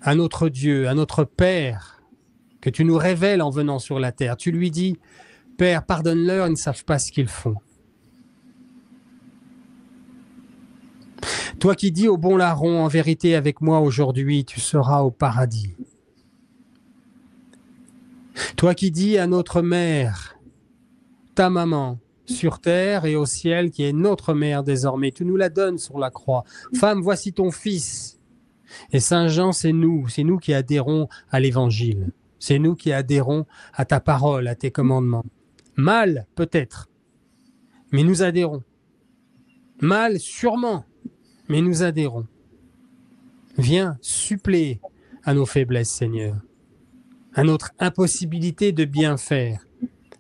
à notre Dieu, à notre Père, que tu nous révèles en venant sur la terre, tu lui dis « Père, pardonne-leur, ils ne savent pas ce qu'ils font. » Toi qui dis au bon larron, en vérité avec moi aujourd'hui, tu seras au paradis. Toi qui dis à notre mère, ta maman, sur terre et au ciel, qui est notre mère désormais, tu nous la donnes sur la croix. Femme, voici ton fils. Et Saint Jean, c'est nous qui adhérons à l'évangile. C'est nous qui adhérons à ta parole, à tes commandements. Mal, peut-être, mais nous adhérons. Mal, sûrement, mais nous adhérons. Viens suppléer à nos faiblesses, Seigneur, à notre impossibilité de bien faire.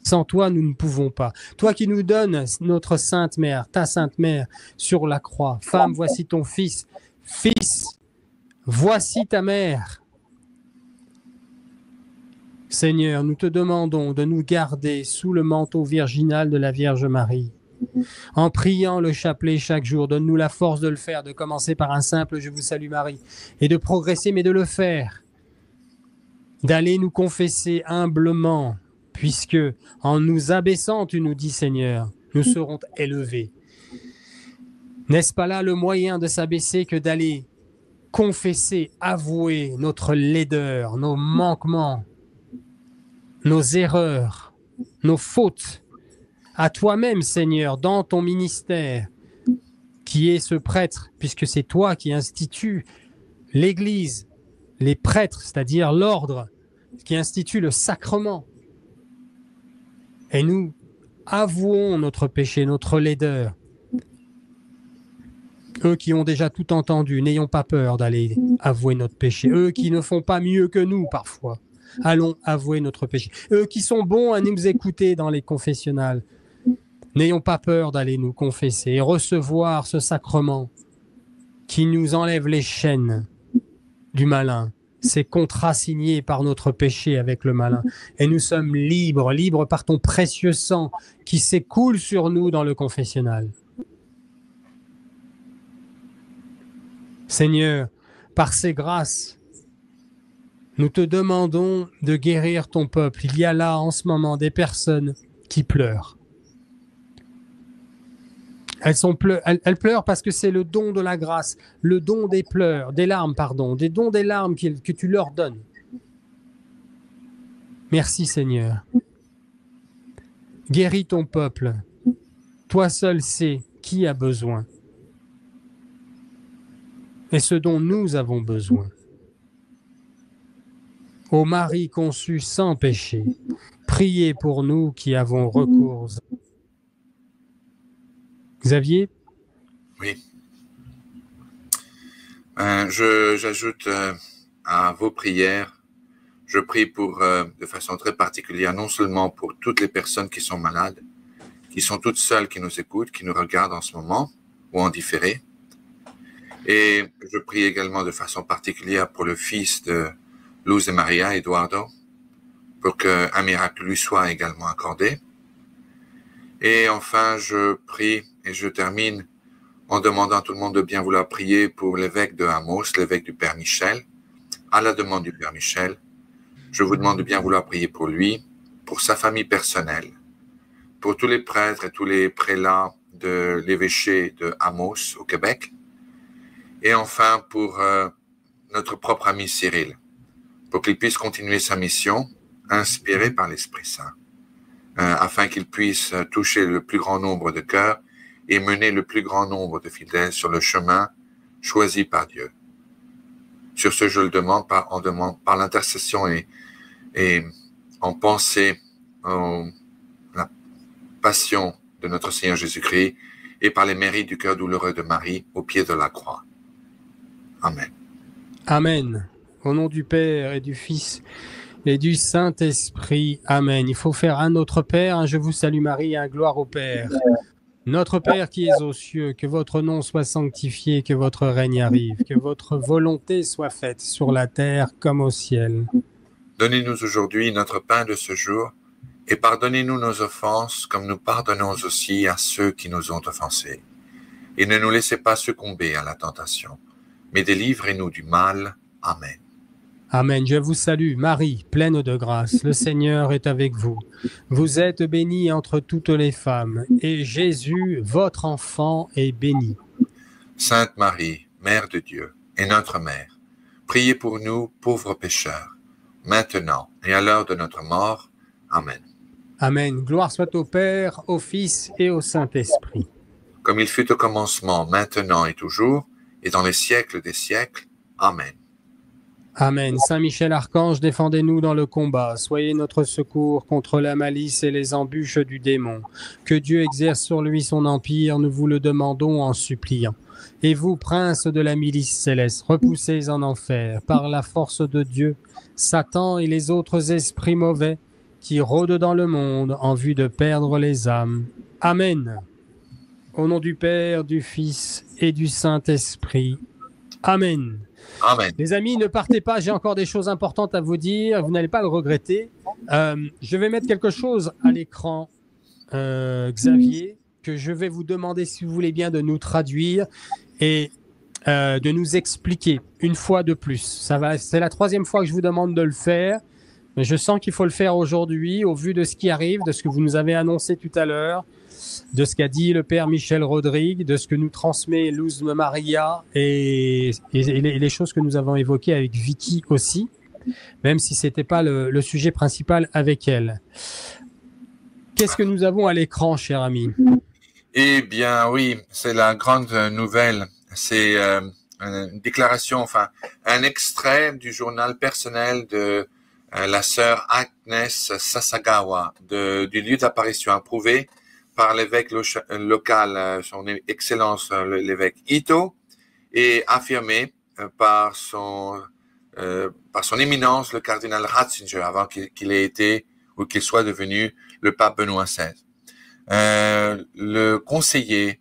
Sans toi, nous ne pouvons pas. Toi qui nous donnes notre Sainte Mère, ta Sainte Mère, sur la croix. Femme, voici ton fils. Fils, voici ta mère. Seigneur, nous te demandons de nous garder sous le manteau virginal de la Vierge Marie. En priant le chapelet chaque jour, donne-nous la force de le faire, de commencer par un simple « Je vous salue Marie » et de progresser, mais de le faire. D'aller nous confesser humblement, puisque en nous abaissant, tu nous dis Seigneur, nous serons élevés. N'est-ce pas là le moyen de s'abaisser que d'aller confesser, avouer notre laideur, nos manquements, nos erreurs, nos fautes, à toi-même, Seigneur, dans ton ministère, qui est ce prêtre, puisque c'est toi qui institues l'Église, les prêtres, c'est-à-dire l'ordre, qui institue le sacrement. Et nous avouons notre péché, notre laideur. Eux qui ont déjà tout entendu, n'ayons pas peur d'aller avouer notre péché. Eux qui ne font pas mieux que nous parfois, allons avouer notre péché. Eux qui sont bons à nous écouter dans les confessionnals, n'ayons pas peur d'aller nous confesser et recevoir ce sacrement qui nous enlève les chaînes du malin, ces contrats signés par notre péché avec le malin. Et nous sommes libres, libres par ton précieux sang qui s'écoule sur nous dans le confessionnal. Seigneur, par ces grâces, nous te demandons de guérir ton peuple. Il y a là en ce moment des personnes qui pleurent. Elles pleurent parce que c'est le don de la grâce, le don des pleurs, des larmes, des dons des larmes que tu leur donnes. Merci Seigneur. Guéris ton peuple. Toi seul sais qui a besoin. Et ce dont nous avons besoin. Ô Marie conçue sans péché, priez pour nous qui avons recours. Xavier? Oui. J'ajoute à vos prières, je prie pour, de façon très particulière, non seulement pour toutes les personnes qui sont malades, qui sont toutes seules, qui nous écoutent, qui nous regardent en ce moment ou en différé. Et je prie également de façon particulière pour le fils de Luz de Maria, Eduardo, pour qu'un miracle lui soit également accordé. Et enfin, je prie et je termine en demandant à tout le monde de bien vouloir prier pour l'évêque de Amos, l'évêque du Père Michel, à la demande du Père Michel. Je vous demande de bien vouloir prier pour lui, pour sa famille personnelle, pour tous les prêtres et tous les prélats de l'évêché de Amos au Québec, et enfin pour notre propre ami Cyril, pour qu'il puisse continuer sa mission, inspiré par l'Esprit Saint, afin qu'il puisse toucher le plus grand nombre de cœurs et mener le plus grand nombre de fidèles sur le chemin choisi par Dieu. Sur ce, je le demande par l'intercession et en pensée à la passion de notre Seigneur Jésus-Christ et par les mérites du cœur douloureux de Marie au pied de la croix. Amen. Amen. Au nom du Père et du Fils et du Saint-Esprit. Amen. Il faut faire un Notre Père, un Je vous salue Marie, un Gloire au Père. Notre Père qui es aux cieux, que votre nom soit sanctifié, que votre règne arrive, que votre volonté soit faite sur la terre comme au ciel. Donnez-nous aujourd'hui notre pain de ce jour, et pardonnez-nous nos offenses, comme nous pardonnons aussi à ceux qui nous ont offensés. Et ne nous laissez pas succomber à la tentation, mais délivrez-nous du mal. Amen. Amen. Je vous salue, Marie, pleine de grâce. Le Seigneur est avec vous. Vous êtes bénie entre toutes les femmes, et Jésus, votre enfant, est béni. Sainte Marie, Mère de Dieu et notre Mère, priez pour nous, pauvres pécheurs, maintenant et à l'heure de notre mort. Amen. Amen. Gloire soit au Père, au Fils et au Saint-Esprit. Comme il fut au commencement, maintenant et toujours, et dans les siècles des siècles. Amen. Amen. Saint Michel Archange, défendez-nous dans le combat. Soyez notre secours contre la malice et les embûches du démon. Que Dieu exerce sur lui son empire, nous vous le demandons en suppliant. Et vous, princes de la milice céleste, repoussez en enfer, par la force de Dieu, Satan et les autres esprits mauvais qui rôdent dans le monde en vue de perdre les âmes. Amen. Au nom du Père, du Fils et du Saint-Esprit. Amen. Amen. Les amis, ne partez pas, j'ai encore des choses importantes à vous dire, vous n'allez pas le regretter. Je vais mettre quelque chose à l'écran, Xavier, que je vais vous demander, si vous voulez bien, de nous traduire et de nous expliquer une fois de plus. C'est la 3e fois que je vous demande de le faire, mais je sens qu'il faut le faire aujourd'hui, au vu de ce qui arrive, de ce que vous nous avez annoncé tout à l'heure, de ce qu'a dit le père Michel Rodrigue, de ce que nous transmet Luz Maria et les choses que nous avons évoquées avec Vicky aussi, même si ce n'était pas le sujet principal avec elle. Qu'est-ce que nous avons à l'écran, cher ami? Eh bien, oui, c'est la grande nouvelle. C'est une déclaration, enfin, un extrait du journal personnel de la sœur Agnès Sasagawa, du lieu d'apparition approuvé par l'évêque local, son Excellence l'évêque Ito, et affirmé par son éminence le cardinal Ratzinger, avant qu'il ait été ou qu'il soit devenu le pape Benoît XVI. Le conseiller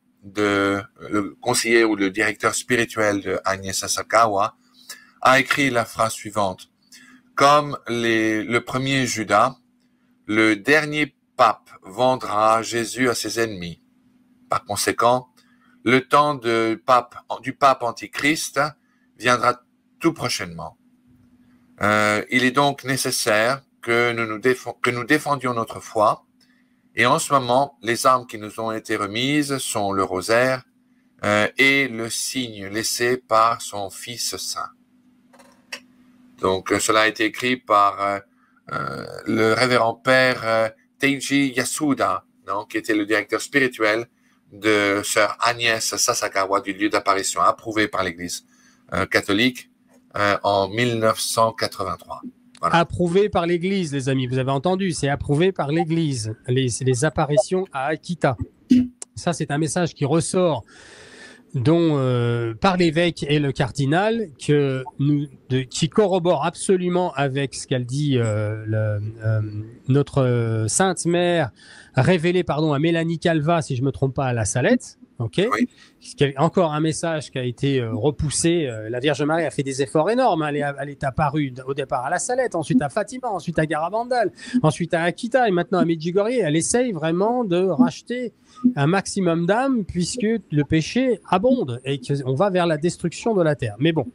ou le directeur spirituel de Agnès Sasagawa a écrit la phrase suivante: comme le premier Judas, le dernier pape vendra Jésus à ses ennemis. Par conséquent, le temps du pape antichrist viendra tout prochainement. Il est donc nécessaire que nous défendions notre foi. Et en ce moment, les armes qui nous ont été remises sont le rosaire et le signe laissé par son Fils saint. Donc, cela a été écrit par le révérend père Teiji Yasuda, qui était le directeur spirituel de sœur Agnès Sasagawa du lieu d'apparition approuvé par l'Église catholique en 1983. Voilà. Approuvé par l'Église, les amis, vous avez entendu, c'est approuvé par l'Église, les apparitions à Akita. Ça, c'est un message qui ressort par l'évêque et le cardinal, qui corrobore absolument avec ce qu'elle dit notre Sainte Mère révélée à Mélanie Calva, si je ne me trompe pas, à la Salette. Okay. Oui. Encore un message qui a été repoussé. La Vierge Marie a fait des efforts énormes. Elle est apparue au départ à la Salette, ensuite à Fatima, ensuite à Garabandal, ensuite à Akita et maintenant à Medjugorje. Elle essaye vraiment de racheter un maximum d'âmes puisque le péché abonde et qu'on va vers la destruction de la terre. Mais bon,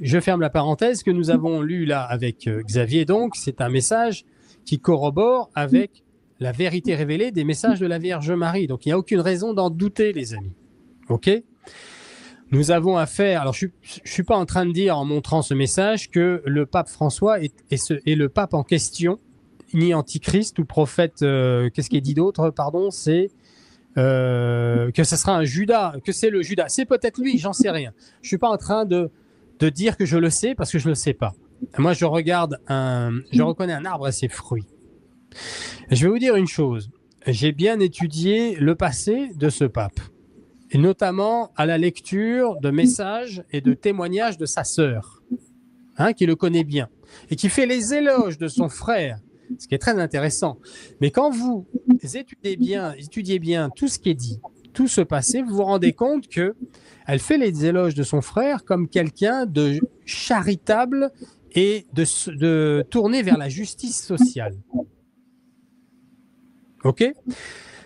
je ferme la parenthèse. Que nous avons lu là avec Xavier, donc, c'est un message qui corrobore avec la vérité révélée des messages de la Vierge Marie. Donc, il n'y a aucune raison d'en douter, les amis. OK ? Nous avons affaire... Alors, je ne suis pas en train de dire, en montrant ce message, que le pape François est le pape en question, ni antichrist ou prophète... qu'est-ce qui est dit d'autre, pardon ? C'est que ce sera un Judas, que c'est le Judas. C'est peut-être lui, j'en sais rien. Je ne suis pas en train de dire que je le sais, parce que je ne le sais pas. Moi, je reconnais un arbre à ses fruits. Je vais vous dire une chose. J'ai bien étudié le passé de ce pape, et notamment à la lecture de messages et de témoignages de sa sœur, qui le connaît bien. et qui fait les éloges de son frère, ce qui est très intéressant. Mais quand vous étudiez bien tout ce qui est dit, tout ce passé, vous vous rendez compte qu'elle fait les éloges de son frère comme quelqu'un de charitable et de tourné vers la justice sociale. Ok ?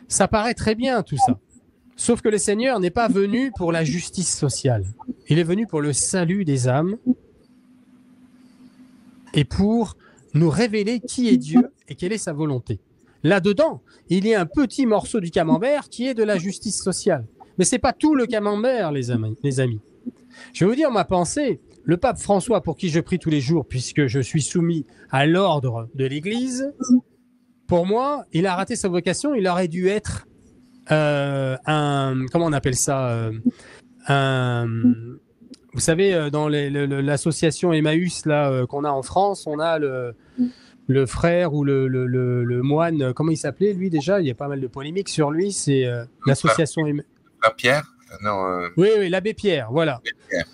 Ça paraît très bien tout ça. Sauf que le Seigneur n'est pas venu pour la justice sociale. Il est venu pour le salut des âmes et pour nous révéler qui est Dieu et quelle est sa volonté. Là-dedans, il y a un petit morceau du camembert qui est de la justice sociale. Mais ce n'est pas tout le camembert, les amis. Je vais vous dire ma pensée. Le pape François, pour qui je prie tous les jours, puisque je suis soumis à l'ordre de l'Église, pour moi, il a raté sa vocation. Il aurait dû être comment on appelle ça vous savez, dans l'association Emmaüs là qu'on a en France, on a le frère ou le moine, comment il s'appelait lui déjà? Il y a pas mal de polémiques sur lui. C'est l'association Emmaüs. Pierre? Non. Oui, l'abbé Pierre, voilà. Pierre.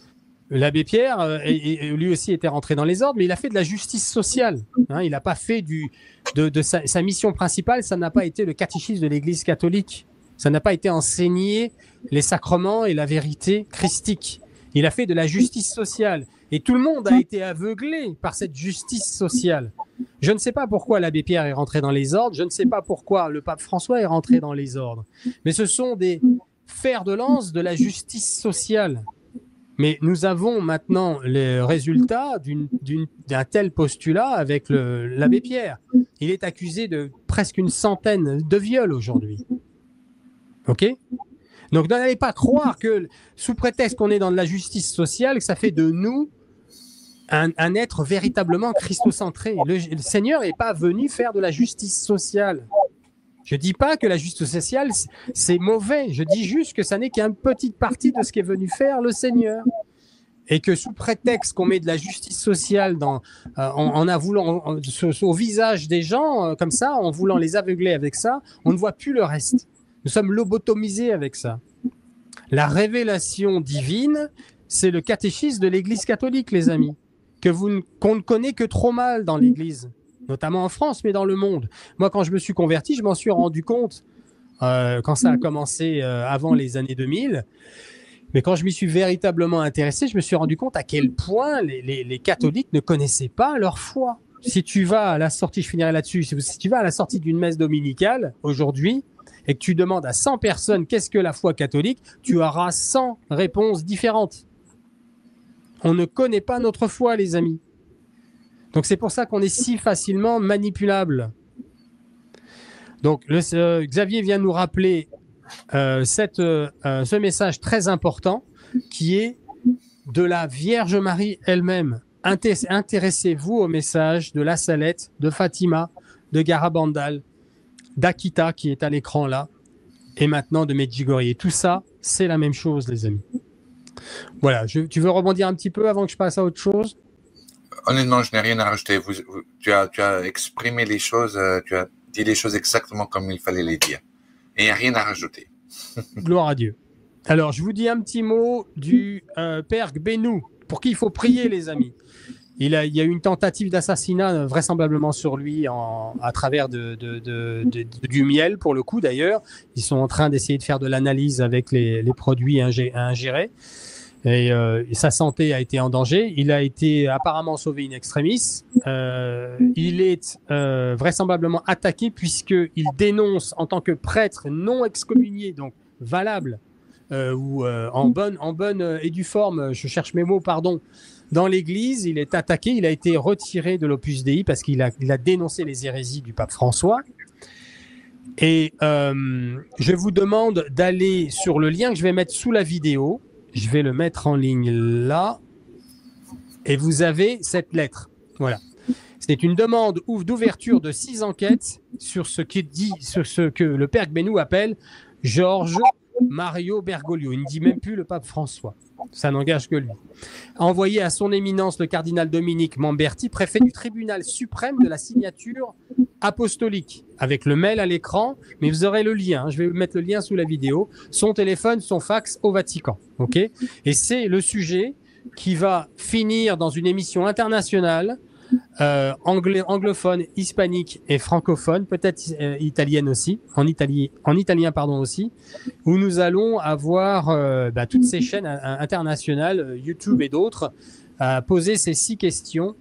L'abbé Pierre, lui aussi était rentré dans les ordres, mais il a fait de la justice sociale. Hein, il n'a pas fait de sa mission principale, ça n'a pas été le catéchisme de l'Église catholique. Ça n'a pas été enseigner les sacrements et la vérité christique. Il a fait de la justice sociale. Et tout le monde a été aveuglé par cette justice sociale. Je ne sais pas pourquoi l'abbé Pierre est rentré dans les ordres. Je ne sais pas pourquoi le pape François est rentré dans les ordres. Mais ce sont des fers de lance de la justice sociale. Mais nous avons maintenant les résultats d'un tel postulat avec l'abbé Pierre. Il est accusé de presque une centaine de viols aujourd'hui. OK ? Donc, n'allez pas croire que, sous prétexte qu'on est dans de la justice sociale, que ça fait de nous un être véritablement christocentré. Le Seigneur n'est pas venu faire de la justice sociale. Je ne dis pas que la justice sociale, c'est mauvais. Je dis juste que ça n'est qu'une petite partie de ce qu'est venu faire le Seigneur. Et que sous prétexte qu'on met de la justice sociale au visage des gens, comme ça, en voulant les aveugler avec ça, on ne voit plus le reste. Nous sommes lobotomisés avec ça. La révélation divine, c'est le catéchisme de l'Église catholique, les amis, qu'on ne connaît que trop mal dans l'Église, notamment en France, mais dans le monde. Moi, quand je me suis converti, je m'en suis rendu compte, quand ça a commencé avant les années 2000, mais quand je m'y suis véritablement intéressé, je me suis rendu compte à quel point les catholiques ne connaissaient pas leur foi. Si tu vas à la sortie, je finirai là-dessus, si tu vas à la sortie d'une messe dominicale, aujourd'hui, et que tu demandes à 100 personnes qu'est-ce que la foi catholique, tu auras 100 réponses différentes. On ne connaît pas notre foi, les amis. Donc c'est pour ça qu'on est si facilement manipulable. Donc Xavier vient nous rappeler ce message très important qui est de la Vierge Marie elle-même. Intéressez-vous au message de la Salette, de Fatima, de Garabandal, d'Akita qui est à l'écran là, et maintenant de Medjugorje. Et tout ça, c'est la même chose, les amis. Voilà, tu veux rebondir un petit peu avant que je passe à autre chose? Honnêtement, je n'ai rien à rajouter. Tu as exprimé les choses, tu as dit les choses exactement comme il fallait les dire. Et il n'y a rien à rajouter. Gloire à Dieu. Alors, je vous dis un petit mot du Père Gbenu, pour qui il faut prier, les amis. Il y a eu une tentative d'assassinat vraisemblablement sur lui à travers du miel, pour le coup d'ailleurs. Ils sont en train d'essayer de faire de l'analyse avec les produits ingérés. Et sa santé a été en danger. Il a été apparemment sauvé in extremis. Il est vraisemblablement attaqué puisqu'il dénonce en tant que prêtre non excommunié, donc valable, ou en bonne et due forme, je cherche mes mots, pardon, dans l'Église. Il est attaqué, il a été retiré de l'Opus Dei parce qu'il a dénoncé les hérésies du pape François. Et je vous demande d'aller sur le lien que je vais mettre sous la vidéo. Je vais le mettre en ligne là. Et vous avez cette lettre. Voilà. C'est une demande d'ouverture de 6 enquêtes sur ce que le Père Gbenu appelle Georges Mario Bergoglio. Il ne dit même plus le pape François. Ça n'engage que lui. Envoyé à son éminence le cardinal Dominique Mamberti, préfet du tribunal suprême de la signature apostolique, avec le mail à l'écran, mais vous aurez le lien. Je vais vous mettre le lien sous la vidéo. Son téléphone, son fax au Vatican. Okay ? Et c'est le sujet qui va finir dans une émission internationale anglophone, hispanique et francophone, peut-être italienne aussi, en italien pardon aussi, où nous allons avoir toutes ces chaînes internationales, YouTube et d'autres, poser ces 6 questions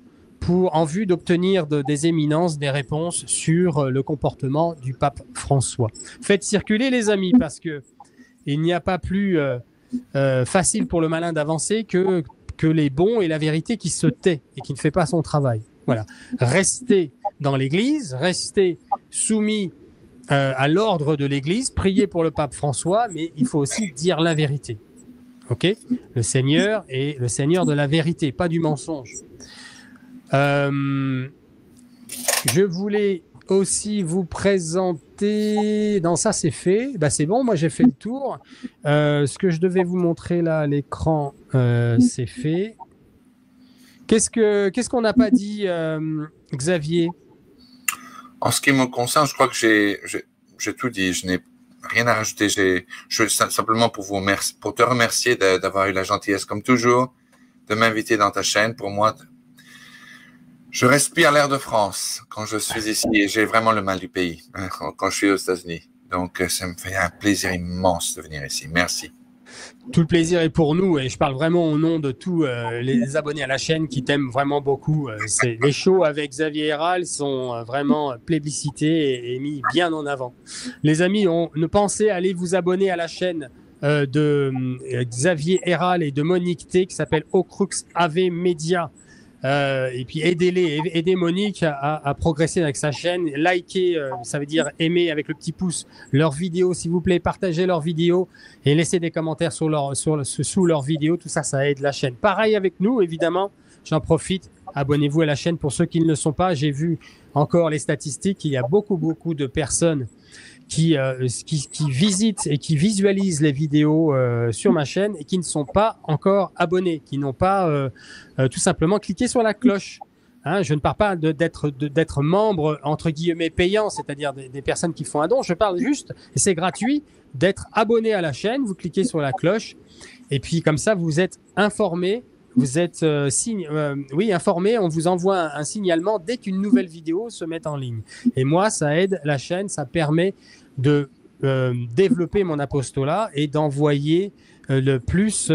en vue d'obtenir des éminences des réponses sur le comportement du pape François. Faites circuler les amis, parce que il n'y a pas plus facile pour le malin d'avancer que les bons et la vérité qui se tait et qui ne fait pas son travail. Voilà. Restez dans l'Église, restez soumis à l'ordre de l'Église, priez pour le pape François, mais il faut aussi dire la vérité. Ok ? Le Seigneur est le Seigneur de la vérité, pas du mensonge. Je voulais aussi vous présenter. Non, ça c'est fait. C'est bon, moi j'ai fait le tour. Ce que je devais vous montrer là à l'écran, c'est fait. Qu'est-ce qu'on n'a pas dit, Xavier? En ce qui me concerne, je crois que j'ai tout dit. Je n'ai rien à rajouter. Je simplement pour te remercier d'avoir eu la gentillesse, comme toujours, de m'inviter dans ta chaîne. Pour moi, je respire l'air de France quand je suis ici et j'ai vraiment le mal du pays quand je suis aux États-Unis. Donc, ça me fait un plaisir immense de venir ici. Merci. Tout le plaisir est pour nous et je parle vraiment au nom de tous les abonnés à la chaîne qui t'aiment vraiment beaucoup. Les shows avec Xavier Héral sont vraiment plébiscités et mis bien en avant. Les amis, ne pensez à aller vous abonner à la chaîne de Xavier Héral et de Monique T qui s'appelle Ocrux AV Media. Et puis aidez Monique à progresser avec sa chaîne. Likez, ça veut dire aimer avec le petit pouce leurs vidéos, s'il vous plaît. Partagez leurs vidéos et laissez des commentaires sous leurs vidéos. Tout ça, ça aide la chaîne. Pareil avec nous, évidemment. J'en profite. Abonnez-vous à la chaîne pour ceux qui ne le sont pas. J'ai vu encore les statistiques. Il y a beaucoup de personnes qui visitent et qui visualisent les vidéos sur ma chaîne et qui ne sont pas encore abonnés, qui n'ont pas tout simplement cliqué sur la cloche. Je ne parle pas d'être membre, entre guillemets, payant, c'est-à-dire des personnes qui font un don. Je parle juste, et c'est gratuit, d'être abonné à la chaîne. Vous cliquez sur la cloche et puis comme ça, vous êtes informé. Vous êtes informé, on vous envoie un signalement dès qu'une nouvelle vidéo se met en ligne. Et moi, ça aide la chaîne, ça permet de développer mon apostolat et d'envoyer le plus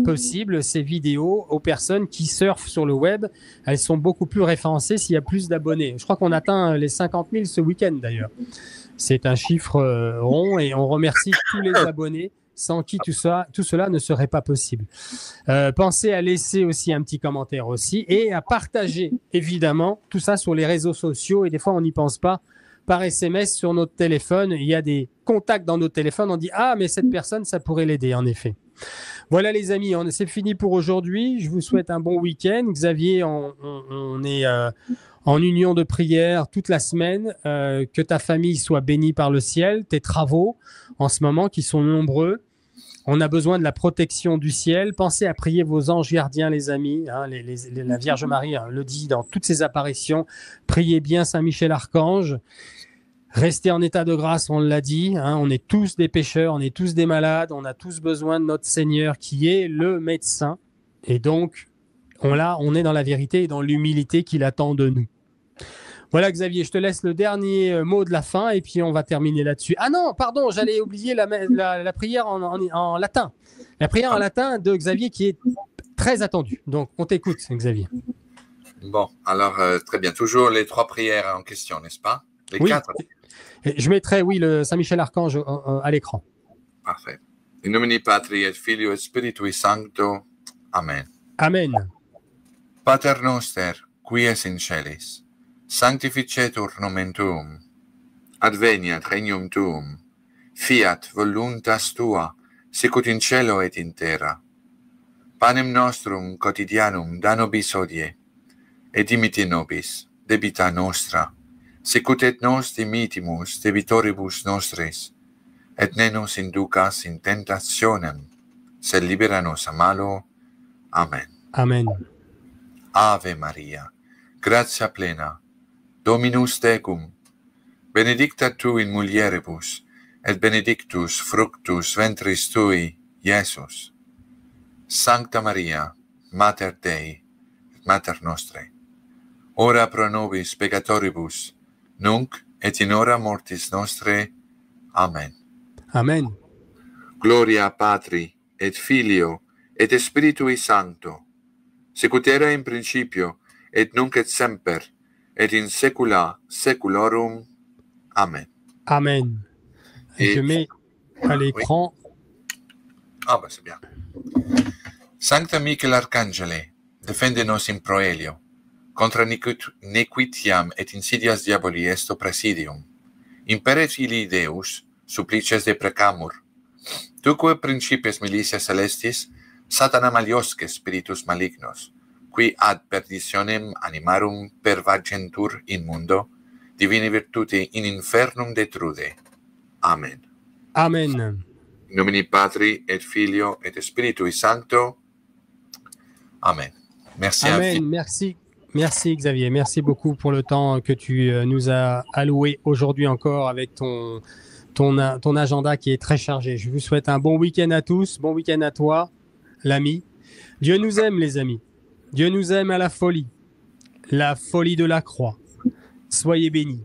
possible ces vidéos aux personnes qui surfent sur le web. Elles sont beaucoup plus référencées s'il y a plus d'abonnés. Je crois qu'on atteint les 50 000 ce week-end d'ailleurs. C'est un chiffre rond et on remercie tous les abonnés sans qui tout cela ne serait pas possible. Pensez à laisser aussi un petit commentaire aussi et à partager évidemment tout ça sur les réseaux sociaux et des fois on n'y pense pas. Par SMS sur notre téléphone, il y a des contacts dans notre téléphone, on dit « Ah, mais cette personne, ça pourrait l'aider, en effet. » Voilà les amis, c'est fini pour aujourd'hui. Je vous souhaite un bon week-end. Xavier, on est en union de prière toute la semaine. Que ta famille soit bénie par le ciel, tes travaux en ce moment qui sont nombreux. On a besoin de la protection du ciel. Pensez à prier vos anges gardiens, les amis. La Vierge Marie le dit dans toutes ses apparitions. Priez bien Saint Michel Archange. Restez en état de grâce, on l'a dit. On est tous des pécheurs, on est tous des malades. On a tous besoin de notre Seigneur qui est le médecin. Et donc, on est dans la vérité et dans l'humilité qu'il attend de nous. Voilà Xavier, je te laisse le dernier mot de la fin et puis on va terminer là-dessus. Ah non, pardon, j'allais oublier la prière en latin. La prière en latin de Xavier qui est très attendue. Donc on t'écoute Xavier. Bon, alors très bien. Toujours les 3 prières en question, n'est-ce pas? Les 4. Je mettrai, le Saint-Michel Archange à l'écran. Parfait. In nomine Patri et Filio et Spiritui Sancto. Amen. Amen. Pater noster, qui es in celis, sanctificetur nomen tuum, adveniat regnum tuum, fiat voluntas tua, sicut in cielo et in terra. Panem nostrum quotidianum da nobis hodie, et dimitte nobis debita nostra, sicut et nos dimittimus debitoribus nostris, et ne nos inducas in tentationem, sed libera nos a malo. Amen. Amen. Ave Maria, gratia plena, Dominus tecum, benedicta tu in mulieribus, et benedictus fructus ventris tui, Iesus. Sancta Maria, Mater Dei, et Mater Nostrae, ora pro nobis peccatoribus, nunc et in hora mortis nostre. Amen. Amen. Gloria Patri, et Filio, et Spiritui Sancto, sicut era in principio, et nunc et semper, et in saecula saeculorum. Amen. Amen. Et je mets à l'écran. Ah, bah c'est bien. Sancta Michael Arcangele, defende nos in proelio, contra nequitiam et insidias diaboli est presidium. Imperet Filii Deus, supplices de precamur. Tuque principes militia celestis, Satana maliosque spiritus malignos, qui ad perditionem animarum pervagentur in mundo, divini virtute in infernum detrude. Amen. Amen. In nomine Patri et Filio et Spiritui Sancto. Amen. Merci. Amen. Merci. Merci Xavier. Merci beaucoup pour le temps que tu nous as alloué aujourd'hui encore avec ton agenda qui est très chargé. Je vous souhaite un bon week-end à tous. Bon week-end à toi, l'ami. Dieu nous aime, les amis. Dieu nous aime à la folie de la croix. Soyez bénis.